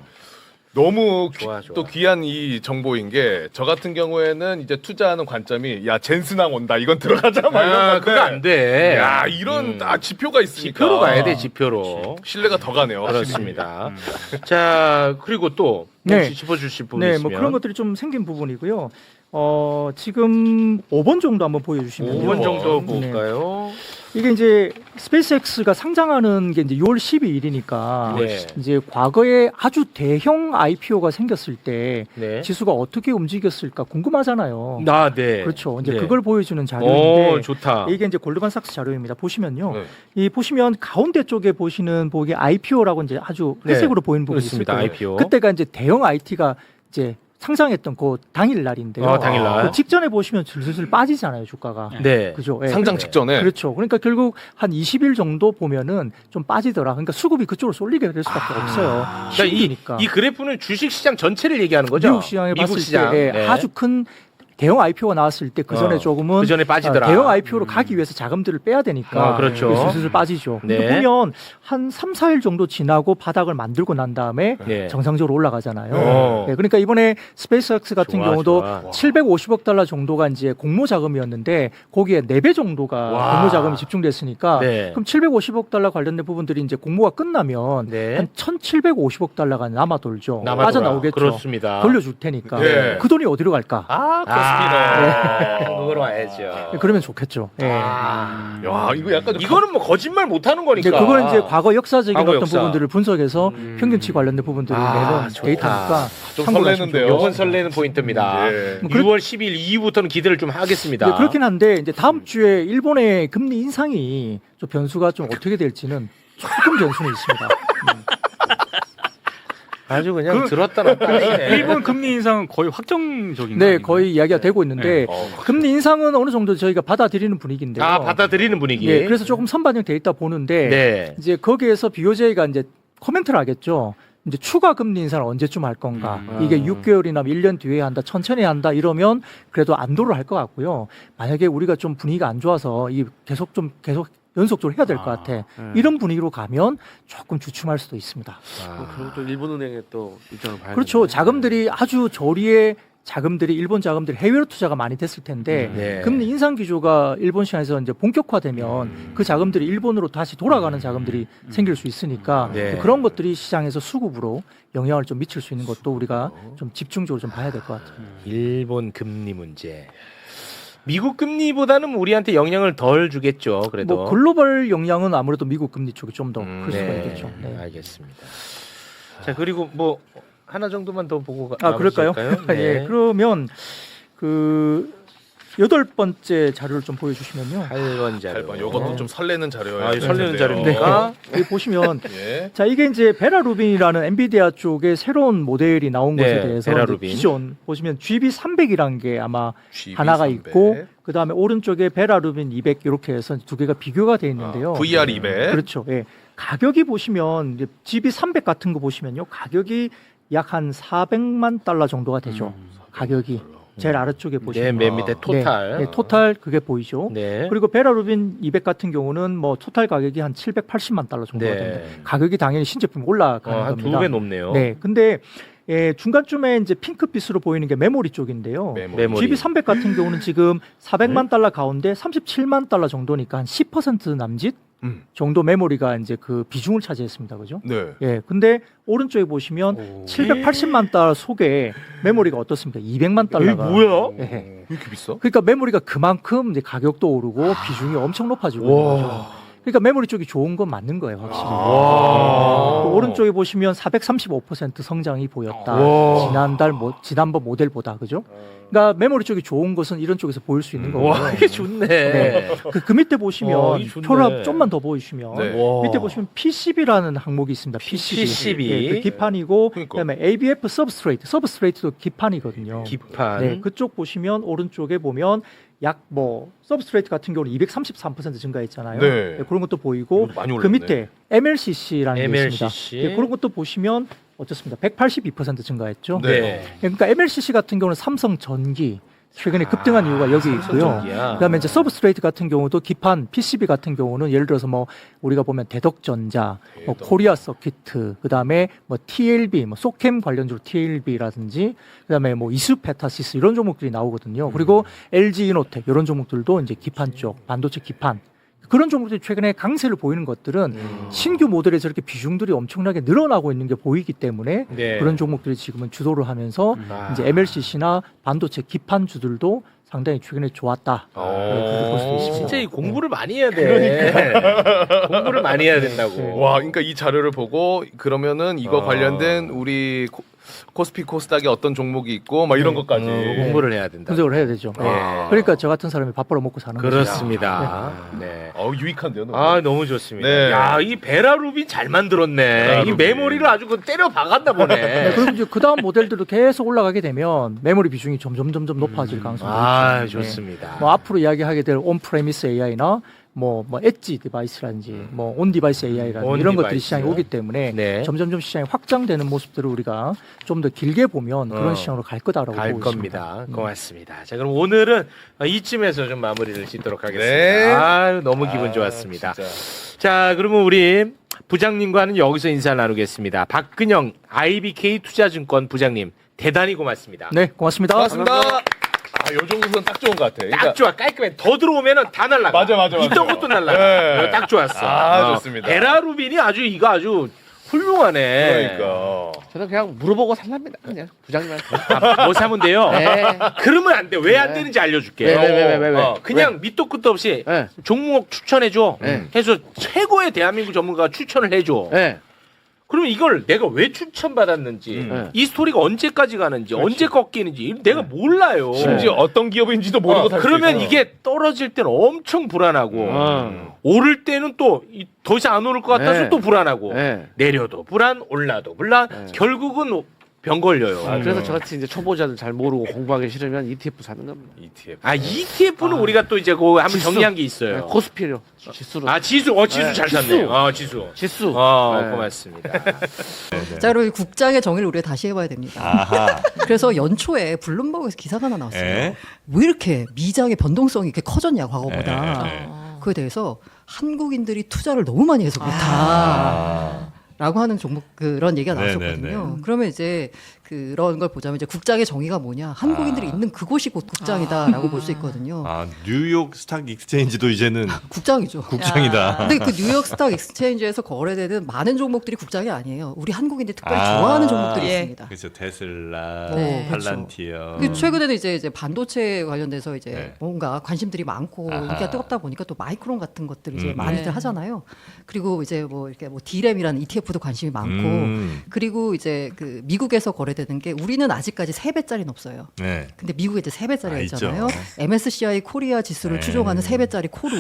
Speaker 2: 너무
Speaker 1: 좋아.
Speaker 2: 또 귀한 이 정보인 게 저 같은 경우에는 이제 투자하는 관점이 야 젠스낭 온다 이건 들어가자 막 이런 건데
Speaker 1: 그거 안 돼.
Speaker 2: 야 이런 지표가 있으니까
Speaker 1: 지표로 가야 돼, 지표로.
Speaker 2: 신뢰가 더 가네요.
Speaker 1: 그렇습니다. 자, 그리고 또
Speaker 5: 네.
Speaker 1: 혹시 짚어주실 부분
Speaker 5: 네,
Speaker 1: 있으면
Speaker 5: 뭐 그런 것들이 좀 생긴 부분이고요. 지금 5번 정도 한번 보여주시면
Speaker 1: 5번 정도 볼까요?
Speaker 5: 이게 이제 스페이스X가 상장하는 게 이제 6월 12일이니까
Speaker 1: 네.
Speaker 5: 이제 과거에 아주 대형 IPO가 생겼을 때
Speaker 1: 네.
Speaker 5: 지수가 어떻게 움직였을까 궁금하잖아요.
Speaker 1: 네.
Speaker 5: 그렇죠. 이제
Speaker 1: 네.
Speaker 5: 그걸 보여주는
Speaker 1: 오,
Speaker 5: 자료인데
Speaker 1: 좋다.
Speaker 5: 이게 이제 골드만삭스 자료입니다. 보시면요.
Speaker 2: 네.
Speaker 5: 이 보시면 가운데 쪽에 보시는 보기 IPO라고 이제 아주 회색으로 보이는 부분이 있을
Speaker 1: 그렇습니다.
Speaker 5: 거예요.
Speaker 1: IPO.
Speaker 5: 그때가 이제 대형 IT가 이제 상장했던 그 당일 날인데요.
Speaker 1: 당일날.
Speaker 5: 그 직전에 보시면 슬슬 빠지잖아요, 주가가.
Speaker 1: 네.
Speaker 5: 그죠? 예.
Speaker 2: 상장 직전에
Speaker 5: 그렇죠. 그러니까 결국 한 20일 정도 보면은 좀 빠지더라. 그러니까 수급이 그쪽으로 쏠리게 될 수밖에 없어요.
Speaker 1: 그러니까
Speaker 5: 힘드니까.
Speaker 1: 이 그래프는 주식시장 전체를 얘기하는 거죠?
Speaker 5: 미국 시장에
Speaker 1: 미국
Speaker 5: 봤을
Speaker 1: 시장.
Speaker 5: 때 예,
Speaker 1: 네.
Speaker 5: 아주 큰 대형 IPO가 나왔을 때 그 전에 조금은
Speaker 1: 그 전에 빠지더라.
Speaker 5: 대형 IPO로 가기 위해서 자금들을 빼야 되니까
Speaker 1: 그렇죠.
Speaker 5: 슬슬 빠지죠.
Speaker 1: 네.
Speaker 5: 근데 보면 한 3, 4일 정도 지나고 바닥을 만들고 난 다음에
Speaker 1: 네.
Speaker 5: 정상적으로 올라가잖아요.
Speaker 1: 어.
Speaker 5: 네, 그러니까 이번에 스페이스X 같은
Speaker 1: 좋아,
Speaker 5: 경우도
Speaker 1: 좋아.
Speaker 5: 750억 달러 정도가 이제 공모 자금이었는데 거기에 4배 정도가
Speaker 1: 와.
Speaker 5: 공모 자금이 집중됐으니까
Speaker 1: 네.
Speaker 5: 그럼 750억 달러 관련된 부분들이 이제 공모가 끝나면
Speaker 1: 네.
Speaker 5: 한 1,750억 달러가 남아 돌죠.
Speaker 1: 남아
Speaker 5: 빠져나오겠죠.
Speaker 1: 그렇습니다.
Speaker 5: 돌려줄 테니까
Speaker 2: 네.
Speaker 5: 그 돈이 어디로 갈까?
Speaker 1: 아, 그거
Speaker 5: 네,
Speaker 1: 그걸 와야죠.
Speaker 5: 그러면 좋겠죠. 예.
Speaker 1: 아,
Speaker 2: 야, 이거 약간 좀
Speaker 1: 이거는 뭐 거짓말 못하는 거니까.
Speaker 5: 이제 그건 이제 과거 역사적인
Speaker 1: 과거
Speaker 5: 어떤
Speaker 1: 역사.
Speaker 5: 부분들을 분석해서 평균치 관련된 부분들을 내는
Speaker 1: 좋다.
Speaker 5: 데이터니까
Speaker 2: 좀
Speaker 5: 참고를
Speaker 2: 설레는데요.
Speaker 5: 하시면
Speaker 1: 요건 설레는 포인트입니다.
Speaker 2: 예.
Speaker 1: 6월 10일 이후부터는 기대를 좀 하겠습니다.
Speaker 5: 네, 그렇긴 한데 이제 다음 주에 일본의 금리 인상이 좀 변수가 좀 어떻게 될지는 조금 변수는 있습니다.
Speaker 1: 아주 그냥 들었다 놨다 하시네.
Speaker 3: 일본 금리 인상은 거의 확정적인 거
Speaker 5: 네,
Speaker 3: 아닌가요?
Speaker 5: 거의 이야기가 되고 있는데
Speaker 2: 어.
Speaker 5: 금리 인상은 어느 정도 저희가 받아들이는 분위기인데요.
Speaker 1: 아, 받아들이는 분위기.
Speaker 5: 예, 그래서 조금 선반영돼 있다 보는데
Speaker 1: 네.
Speaker 5: 이제 거기에서 BOJ가 이제 코멘트를 하겠죠. 이제 추가 금리 인상을 언제쯤 할 건가? 이게 6개월이나 1년 뒤에 한다, 천천히 한다 이러면 그래도 안도를 할 것 같고요. 만약에 우리가 좀 분위기가 안 좋아서 이 계속 연속적으로 해야 될 것 같아. 이런 분위기로 가면 조금 주춤할 수도 있습니다.
Speaker 4: 그리고 또 일본은행에 또 입장을 봐야
Speaker 5: 그렇죠.
Speaker 4: 되는데.
Speaker 5: 자금들이 아주 저리에 자금들이 일본 자금들이 해외로 투자가 많이 됐을 텐데
Speaker 1: 네.
Speaker 5: 금리 인상 기조가 일본 시장에서 이제 본격화되면 그 자금들이 일본으로 다시 돌아가는 자금들이 생길 수 있으니까
Speaker 1: 네.
Speaker 5: 그런 것들이 시장에서 수급으로 영향을 좀 미칠 수 있는 것도 우리가 좀 집중적으로 좀 봐야 될 것 같아요.
Speaker 1: 일본 금리 문제. 미국 금리보다는 우리한테 영향을 덜 주겠죠. 그래도.
Speaker 5: 뭐 글로벌 영향은 아무래도 미국 금리 쪽이 좀 더 클 수가
Speaker 1: 네,
Speaker 5: 있겠죠. 네.
Speaker 1: 알겠습니다. 자, 그리고 뭐 하나 정도만 더 보고
Speaker 5: 그럴까요?
Speaker 1: 마무리할까요?
Speaker 5: 예. 그러면 그 8번째 자료를 좀 보여주시면요.
Speaker 1: 8번 자료.
Speaker 2: 8번. 요것도 좀 설레는 자료예요.
Speaker 1: 아, 설레는
Speaker 5: 네.
Speaker 1: 자료입니까?
Speaker 5: 여기 보시면
Speaker 2: 예.
Speaker 5: 자 이게 이제 베라루빈이라는 엔비디아 쪽의 새로운 모델이 나온
Speaker 1: 네,
Speaker 5: 것에 대해서
Speaker 1: 베라루빈.
Speaker 5: 이제 기존 보시면 GB300이라는 게 아마
Speaker 2: GB300.
Speaker 5: 하나가 있고 그 다음에 오른쪽에 베라루빈 200 이렇게 해서 두 개가 비교가 돼 있는데요.
Speaker 2: VR 200.
Speaker 5: 그렇죠. 예. 가격이 보시면 이제 GB300 같은 거 보시면요. 가격이 약 한 400만 달러 정도가 되죠. 가격이 제일 아래쪽에
Speaker 1: 네,
Speaker 5: 보시면
Speaker 1: 맨 밑에 토탈.
Speaker 5: 네, 토탈 그게 보이죠.
Speaker 1: 네.
Speaker 5: 그리고 베라루빈 200 같은 경우는 뭐 토탈 가격이 한 780만 달러 정도가
Speaker 1: 네.
Speaker 5: 됩니다. 가격이 당연히 신제품이 올라가는
Speaker 1: 한
Speaker 5: 겁니다.
Speaker 1: 2배 높네요.
Speaker 5: 네, 근데 중간쯤에 이제 핑크빛으로 보이는 게 메모리 쪽인데요.
Speaker 1: 메모리.
Speaker 5: GB300 같은 경우는 지금 400만 달러 가운데 37만 달러 정도니까 한 10% 남짓 정도 메모리가 이제 그 비중을 차지했습니다. 그죠?
Speaker 2: 네.
Speaker 5: 예. 근데 오른쪽에 보시면 780만 달러 속에 메모리가 어떻습니까? 200만 달러가.
Speaker 1: 뭐야?
Speaker 5: 예.
Speaker 2: 왜 이렇게 비싸?
Speaker 5: 그러니까 메모리가 그만큼 이제 가격도 오르고 비중이 엄청 높아지고 있는 거죠. 그러니까 메모리 쪽이 좋은 건 맞는 거예요, 확실히.
Speaker 1: 와.
Speaker 5: 그 오른쪽에 보시면 435% 성장이 보였다.
Speaker 1: 와.
Speaker 5: 지난번 모델보다 그죠? 그러니까 메모리 쪽이 좋은 것은 이런 쪽에서 보일 수 있는 거고요.
Speaker 1: 와, 이게 좋네.
Speaker 5: 네. 그 밑에 보시면
Speaker 1: 이게 좋네.
Speaker 5: 표를 좀만 더 보이시면
Speaker 2: 네.
Speaker 1: 와.
Speaker 5: 밑에 보시면 PCB라는 항목이 있습니다.
Speaker 1: PCB.
Speaker 5: 예, 그 기판이고
Speaker 2: 그러니까.
Speaker 5: 그다음에 ABF 서브스트레이트도 기판이거든요.
Speaker 1: 기판.
Speaker 5: 네, 그쪽 보시면 오른쪽에 보면 약 뭐 서브스트레이트 같은 경우는 233% 증가했잖아요.
Speaker 2: 네.
Speaker 5: 그런 것도 보이고
Speaker 2: 이거 많이
Speaker 5: 그
Speaker 2: 올랐네.
Speaker 5: 밑에 MLCC라는 게
Speaker 1: MLCC.
Speaker 5: 있습니다. 네, 그런 것도 보시면 어떻습니까? 182% 증가했죠.
Speaker 1: 네.
Speaker 5: 그러니까 MLCC 같은 경우는 삼성 전기 최근에 급등한 이유가 여기 있고요.
Speaker 1: 삼성전기야.
Speaker 5: 그다음에 이제 서브스트레이트 같은 경우도 기판 PCB 같은 경우는 예를 들어서 뭐 우리가 보면 대덕전자, 뭐 코리아 서키트, 그다음에 뭐 TLB, 뭐 소캠 관련주로 TLB라든지 그다음에 뭐 이수페타시스 이런 종목들이 나오거든요. 그리고 LG 이노텍 이런 종목들도 이제 기판 쪽 반도체 기판 그런 종목들이 최근에 강세를 보이는 것들은 신규 모델에 저렇게 비중들이 엄청나게 늘어나고 있는 게 보이기 때문에
Speaker 1: 네.
Speaker 5: 그런 종목들이 지금은 주도를 하면서
Speaker 1: 아.
Speaker 5: 이제 MLCC나 반도체 기판주들도 상당히 최근에 좋았다. 그렇게 볼 수도 있습니다.
Speaker 1: 진짜 이 공부를 많이 해야 돼. 공부를 많이 해야 된다고.
Speaker 2: 와, 그러니까 이 자료를 보고 그러면은 이거
Speaker 1: 어.
Speaker 2: 관련된 우리 코스피 코스닥에 어떤 종목이 있고 막 이런 것까지
Speaker 1: 공부를 해야 된다.
Speaker 5: 분석을 해야 되죠.
Speaker 1: 네.
Speaker 5: 그러니까 저 같은 사람이 밥 벌어 먹고 사는 거죠.
Speaker 1: 그렇습니다. 네.
Speaker 2: 유익한데요. 너무.
Speaker 1: 아, 너무 좋습니다.
Speaker 2: 네.
Speaker 1: 야, 이 베라루빈 잘 만들었네.
Speaker 2: 베라루빈.
Speaker 1: 이 메모리를 아주 그 때려 박았나 보네.
Speaker 5: 네, 그리고 이제 그 다음 모델들도 계속 올라가게 되면 메모리 비중이 점점 높아질 가능성이
Speaker 1: 아,
Speaker 5: 있죠. 네.
Speaker 1: 좋습니다.
Speaker 5: 뭐 앞으로 이야기하게 될 온프레미스 AI나 뭐 엣지 디바이스라든지 뭐 온 디바이스 AI라든지
Speaker 1: 온
Speaker 5: 이런 것들이
Speaker 1: 디바이스.
Speaker 5: 시장에 오기 때문에
Speaker 1: 네.
Speaker 5: 점점 시장이 확장되는 모습들을 우리가 좀 더 길게 보면 그런 시장으로 갈 거다라고
Speaker 1: 갈
Speaker 5: 보고 있습니다.
Speaker 1: 겁니다. 고맙습니다. 자, 그럼 오늘은 이쯤에서 좀 마무리를 짓도록 하겠습니다.
Speaker 2: 네.
Speaker 1: 아, 너무 기분 좋았습니다.
Speaker 2: 진짜.
Speaker 1: 자, 그러면 우리 부장님과는 여기서 인사를 나누겠습니다. 박근영 IBK 투자증권 부장님 대단히 고맙습니다.
Speaker 5: 네, 고맙습니다.
Speaker 2: 고맙습니다. 요 정도는 딱 좋은 것 같아.
Speaker 1: 딱 좋아, 깔끔해. 더 들어오면은 다 날라가.
Speaker 2: 맞아.
Speaker 1: 있던 것도 날라가.
Speaker 2: 네.
Speaker 1: 이거 딱 좋았어.
Speaker 2: 아, 좋습니다.
Speaker 1: 베라루빈이 아주 이거 아주 훌륭하네.
Speaker 2: 그러니까.
Speaker 4: 저는 그냥 물어보고 살랍니다. 그냥 부장님한테.
Speaker 1: 아, 뭐 사면 돼요?
Speaker 4: 네.
Speaker 1: 그러면 안 돼. 왜 안
Speaker 4: 네.
Speaker 1: 되는지 알려줄게.
Speaker 4: 왜?
Speaker 1: 그냥 밑도 끝도 없이
Speaker 4: 네.
Speaker 1: 종목 추천해줘.
Speaker 4: 네.
Speaker 1: 해서 최고의 대한민국 전문가가 추천을 해줘.
Speaker 4: 네.
Speaker 1: 그러면 이걸 내가 왜 추천받았는지,
Speaker 4: 네.
Speaker 1: 이 스토리가 언제까지 가는지, 언제 꺾이는지 내가 몰라요.
Speaker 2: 심지어 어떤 기업인지도 모르고 살 수
Speaker 1: 그러면
Speaker 2: 있어.
Speaker 1: 이게 떨어질 때는 엄청 불안하고 오를 때는 또 더 이상 안 오를 것 같아서
Speaker 4: 네.
Speaker 1: 또 불안하고
Speaker 4: 네.
Speaker 1: 내려도 불안, 올라도 불안,
Speaker 4: 네.
Speaker 1: 결국은 병 걸려요.
Speaker 4: 그래서 저같이 이제 초보자들 잘 모르고 공부하기 싫으면 ETF 사는 겁니다.
Speaker 2: ETF.
Speaker 1: 아 ETF는 우리가 또 이제 그 한번
Speaker 4: 지수.
Speaker 1: 정리한 게
Speaker 4: 네,
Speaker 1: 있어요.
Speaker 4: 코스피로 지수로.
Speaker 1: 아 지수, 지수
Speaker 4: 네,
Speaker 1: 잘
Speaker 4: 지수.
Speaker 1: 샀네. 지수.
Speaker 4: 지수. 네.
Speaker 1: 고맙습니다.
Speaker 6: 자, 그리고 국장의 정의를 우리가 다시 해봐야 됩니다.
Speaker 7: 아하.
Speaker 6: 그래서 연초에 블룸버그에서 기사가 하나 나왔어요.
Speaker 7: 예.
Speaker 6: 왜 이렇게 미장의 변동성이 이렇게 커졌냐 과거보다.
Speaker 7: 예.
Speaker 6: 그에 대해서 한국인들이 투자를 너무 많이 해서 그렇다.
Speaker 7: 아.
Speaker 6: 라고 하는 종목 그런 얘기가
Speaker 7: 네네네.
Speaker 6: 나왔었거든요. 그러면 이제 그런 걸 보자면 이제 국장의 정의가 뭐냐? 한국인들이 있는 그곳이 곧 국장이다라고 볼 수 있거든요.
Speaker 7: 아, 뉴욕 스탁 익스체인지도 이제는
Speaker 6: 국장이죠.
Speaker 7: 국장이다.
Speaker 6: 근데 그 뉴욕 스탁 익스체인지에서 거래되는 많은 종목들이 국장이 아니에요. 우리 한국인들이 특별히
Speaker 7: 아.
Speaker 6: 좋아하는 종목들이
Speaker 8: 예.
Speaker 6: 있습니다.
Speaker 7: 그렇죠. 테슬라,
Speaker 6: 네, 그렇죠.
Speaker 7: 팔란티어.
Speaker 6: 그 최근에는 이제 반도체 관련돼서 이제
Speaker 7: 네.
Speaker 6: 뭔가 관심들이 많고
Speaker 7: 아하.
Speaker 6: 인기가 뜨겁다 보니까 또 마이크론 같은 것들 이제
Speaker 7: 음.
Speaker 6: 많이들
Speaker 8: 네.
Speaker 6: 하잖아요. 그리고 이제 뭐 이렇게 뭐 D램이라는 ETF도 관심이 많고 그리고 이제 그 미국에서 거래되는 게 우리는 아직까지 3배짜리는 없어요.
Speaker 7: 네.
Speaker 6: 근데 미국에 이제 3배짜리가
Speaker 7: 아,
Speaker 6: 있잖아요.
Speaker 7: 있죠.
Speaker 6: MSCI 코리아 지수를
Speaker 7: 네.
Speaker 6: 추종하는 3배짜리 코루.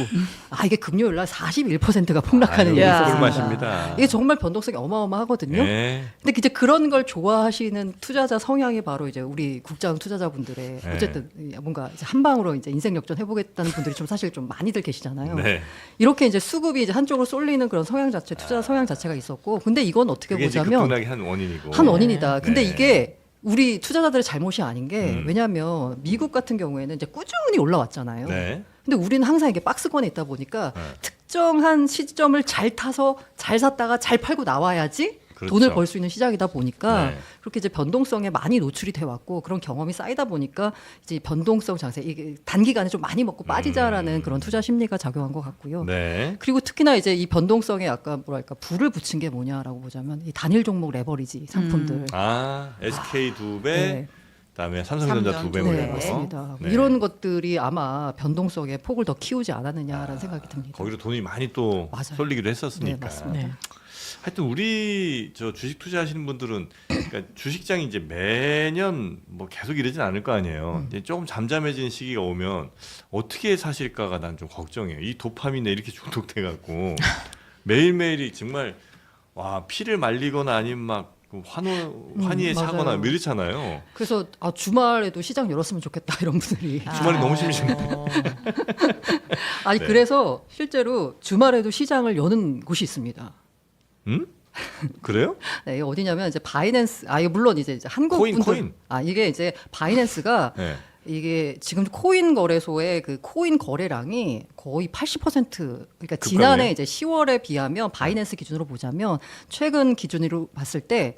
Speaker 6: 아 이게 금요일 날 41%가 폭락하는 일이
Speaker 8: 야.
Speaker 6: 있었습니다.
Speaker 7: 꿀맛입니다.
Speaker 6: 이게 정말 변동성이 어마어마하거든요.
Speaker 7: 네.
Speaker 6: 근데 이제 그런 걸 좋아하시는 투자자 성향이 바로 이제 우리 국장 투자자분들의
Speaker 7: 네.
Speaker 6: 어쨌든 뭔가 이제 한 방으로 이제 인생 역전 해보겠다는 분들이 좀 사실 좀 많이들 계시잖아요.
Speaker 7: 네.
Speaker 6: 이렇게 이제 수급이 이제 한쪽으로 쏠리는 그런 성향 자체, 투자 성향 자체가 있었고, 근데 이건 어떻게
Speaker 7: 그게 이제
Speaker 6: 보자면
Speaker 7: 급등락의 한 원인이고.
Speaker 6: 한 원인이다. 근데
Speaker 7: 네.
Speaker 6: 이게 우리 투자자들의 잘못이 아닌 게
Speaker 7: 음.
Speaker 6: 왜냐하면 미국 같은 경우에는 이제 꾸준히 올라왔잖아요.
Speaker 7: 네.
Speaker 6: 근데 우리는 항상 이게 박스권에 있다 보니까
Speaker 7: 네.
Speaker 6: 특정한 시점을 잘 타서 잘 샀다가 잘 팔고 나와야지
Speaker 7: 그렇죠.
Speaker 6: 돈을 벌 수 있는 시장이다 보니까
Speaker 7: 네.
Speaker 6: 그렇게 이제 변동성에 많이 노출이 돼 왔고 그런 경험이 쌓이다 보니까 이제 변동성 장세 이게 단기간에 좀 많이 먹고 빠지자라는 그런 투자 심리가 작용한 것 같고요.
Speaker 7: 네.
Speaker 6: 그리고 특히나 이제 이 변동성에 약간 뭐랄까 불을 붙인 게 뭐냐라고 보자면 이 단일 종목 레버리지 상품들.
Speaker 7: 아, SK 2배,
Speaker 6: 네.
Speaker 7: 그다음에 삼성전자
Speaker 8: 삼전
Speaker 7: 2배
Speaker 8: 네,
Speaker 7: 뭐
Speaker 6: 네,
Speaker 7: 이런 거.
Speaker 6: 맞습니다.
Speaker 7: 네.
Speaker 6: 이런 것들이 아마 변동성의 폭을 더 키우지 않았느냐라는 생각이 듭니다.
Speaker 7: 거기로 돈이 많이 또
Speaker 6: 맞아요.
Speaker 7: 쏠리기도 했었으니까.
Speaker 6: 네, 맞습니다.
Speaker 8: 네.
Speaker 7: 하여튼 우리 저 주식 투자하시는 분들은 그러니까 주식장이 이제 매년 뭐 계속 이러진 않을 거 아니에요. 이제 조금 잠잠해지는 시기가 오면 어떻게 사실까가 난 좀 걱정해요. 이 도파민에 이렇게 중독돼 갖고 매일매일이 정말 와 피를 말리거나 아니면 막 환희에
Speaker 6: 맞아요.
Speaker 7: 차거나 뭐 이렇잖아요.
Speaker 6: 그래서 주말에도 시장 열었으면 좋겠다 이런 분들이.
Speaker 7: 주말이 너무 심심해.
Speaker 6: 아니
Speaker 7: 네.
Speaker 6: 그래서 실제로 주말에도 시장을 여는 곳이 있습니다.
Speaker 7: 응? 그래요?
Speaker 6: 네, 이게 어디냐면 이제 바이낸스. 이게 물론 이제 한국
Speaker 7: 코인,
Speaker 6: 분들.
Speaker 7: 코인.
Speaker 6: 이게 이제 바이낸스가
Speaker 7: 네.
Speaker 6: 이게 지금 코인 거래소의 그 코인 거래량이 거의 80% 그러니까 지난해 이제 10월에 비하면 바이낸스 기준으로 보자면 최근 기준으로 봤을 때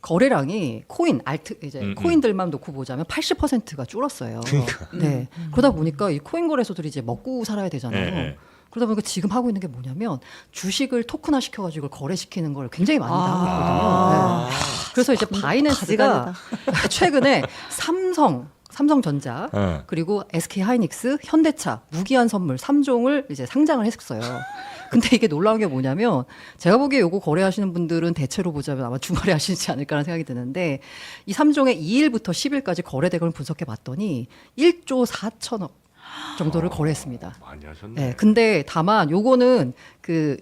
Speaker 6: 거래량이 코인 알트 이제 코인들만 놓고 보자면 80%가 줄었어요. 네. 그러다 보니까 이 코인 거래소들이 이제 먹고 살아야 되잖아요.
Speaker 7: 네.
Speaker 6: 그러다 보니까 지금 하고 있는 게 뭐냐면 주식을 토큰화 시켜가지고 이걸 거래시키는 걸 굉장히 많이 하고 있거든요. 네. 그래서 이제 바이낸스가 최근에 삼성전자
Speaker 7: 네.
Speaker 6: 그리고 SK 하이닉스, 현대차, 무기한 선물 3종을 이제 상장을 했었어요. 근데 이게 놀라운 게 뭐냐면 제가 보기에 요거 거래하시는 분들은 대체로 보자면 아마 주말에 하시지 않을까라는 생각이 드는데 이 3종의 2일부터 10일까지 거래 대금을 분석해 봤더니 1조 4천억 정도를 거래했습니다.
Speaker 7: 많이 하셨네.
Speaker 6: 네, 근데 다만 요거는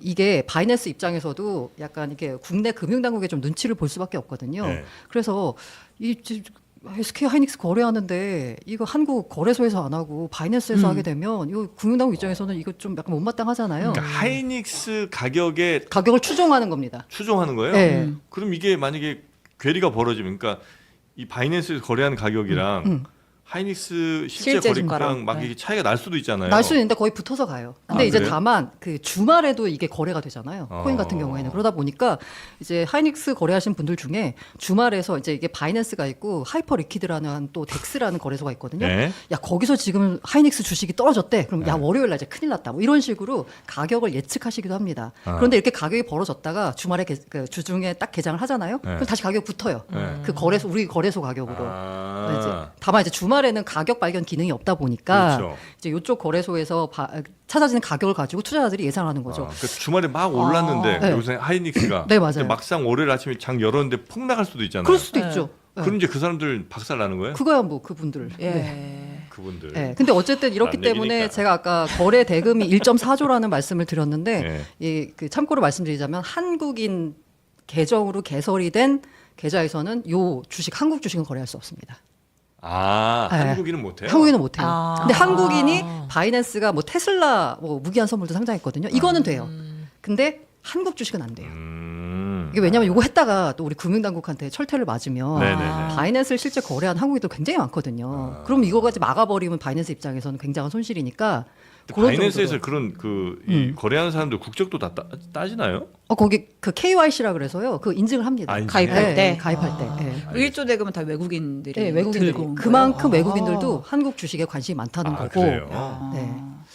Speaker 6: 이게 바이낸스 입장에서도 약간 이게 국내 금융당국에 좀 눈치를 볼 수밖에 없거든요.
Speaker 7: 네.
Speaker 6: 그래서 SK 하이닉스 거래하는데 이거 한국 거래소에서 안 하고 바이낸스에서 하게 되면 이거 금융당국 입장에서는 이거 좀 약간 못마땅하잖아요.
Speaker 7: 그러니까 하이닉스 가격에
Speaker 6: 가격을 추종하는 겁니다.
Speaker 7: 추종하는 거예요?
Speaker 6: 네.
Speaker 7: 그럼 이게 만약에 괴리가 벌어지면 그러니까 이 바이낸스에서 거래하는 가격이랑 하이닉스 실제
Speaker 8: 실제
Speaker 7: 거래가랑
Speaker 8: 주가랑.
Speaker 7: 막 이게 차이가 날 수도 있잖아요.
Speaker 6: 날 수 있는데 거의 붙어서 가요. 근데
Speaker 7: 아,
Speaker 6: 이제
Speaker 7: 그래요?
Speaker 6: 다만 그 주말에도 이게 거래가 되잖아요. 코인 같은 경우에는. 그러다 보니까 이제 하이닉스 거래하신 분들 중에 주말에서 이제 이게 바이낸스가 있고 하이퍼 리퀴드라는 또 덱스라는 거래소가 있거든요.
Speaker 7: 네.
Speaker 6: 야 거기서 지금 하이닉스 주식이 떨어졌대. 그럼 야 월요일 날 이제 큰일 났다. 뭐 이런 식으로 가격을 예측하시기도 합니다. 그런데 이렇게 가격이 벌어졌다가 주말에 그 주중에 딱 개장을 하잖아요. 그럼 다시 가격 붙어요.
Speaker 7: 네.
Speaker 6: 그 거래소 우리 거래소 가격으로.
Speaker 7: 아.
Speaker 6: 이제 다만 이제 주말에는 가격 발견 기능이 없다 보니까
Speaker 7: 그렇죠.
Speaker 6: 이제 이쪽 거래소에서 찾아지는 가격을 가지고 투자자들이 예상하는 거죠.
Speaker 7: 그 주말에 막 올랐는데
Speaker 6: 네.
Speaker 7: 요새 하이닉스가
Speaker 6: 네, 맞아요.
Speaker 7: 근데 막상 월요일 아침에 장 열었는데 폭 나갈 수도 있잖아요.
Speaker 6: 그럴 수도 있죠. 네.
Speaker 7: 그럼 이제 그 사람들 박살 나는 거예요?
Speaker 6: 그거야 뭐 그분들.
Speaker 8: 예.
Speaker 6: 네.
Speaker 7: 그분들.
Speaker 6: 네. 근데 어쨌든 이렇기
Speaker 7: 남
Speaker 6: 때문에
Speaker 7: 얘기니까.
Speaker 6: 제가 아까 거래 대금이 1.4조라는 말씀을 드렸는데
Speaker 7: 네.
Speaker 6: 그 참고로 말씀드리자면 한국인 계정으로 개설이 된 계좌에서는 요 주식 한국 주식은 거래할 수 없습니다.
Speaker 7: 아,
Speaker 6: 네.
Speaker 7: 한국인은 못해요?
Speaker 6: 한국인은 못해요.
Speaker 8: 아.
Speaker 6: 근데 한국인이 바이낸스가 뭐 테슬라 뭐 무기한 선물도 상장했거든요. 이거는 돼요. 근데 한국 주식은 안 돼요. 이게 왜냐면 이거 했다가 또 우리 금융당국한테 철퇴를 맞으면
Speaker 7: 네네네.
Speaker 6: 바이낸스를 실제 거래한 한국인도 굉장히 많거든요. 그럼 이거까지 막아버리면 바이낸스 입장에서는 굉장한 손실이니까. 그런
Speaker 7: 바이낸스에서
Speaker 6: 정도로.
Speaker 7: 그런 이 거래하는 사람들 국적도 다 따지나요?
Speaker 6: 거기 그 KYC라 그래서요. 그 인증을 합니다.
Speaker 7: 아, 인증해요?
Speaker 8: 가입할 때?
Speaker 6: 가입할 때. 네.
Speaker 8: 1조 대금은 다 외국인들이
Speaker 6: 네, 외국인들이
Speaker 8: 들고 온
Speaker 6: 그만큼
Speaker 8: 거예요?
Speaker 6: 외국인들도 한국 주식에 관심이 많다는
Speaker 7: 아,
Speaker 6: 거고.
Speaker 7: 그래요?
Speaker 6: 네.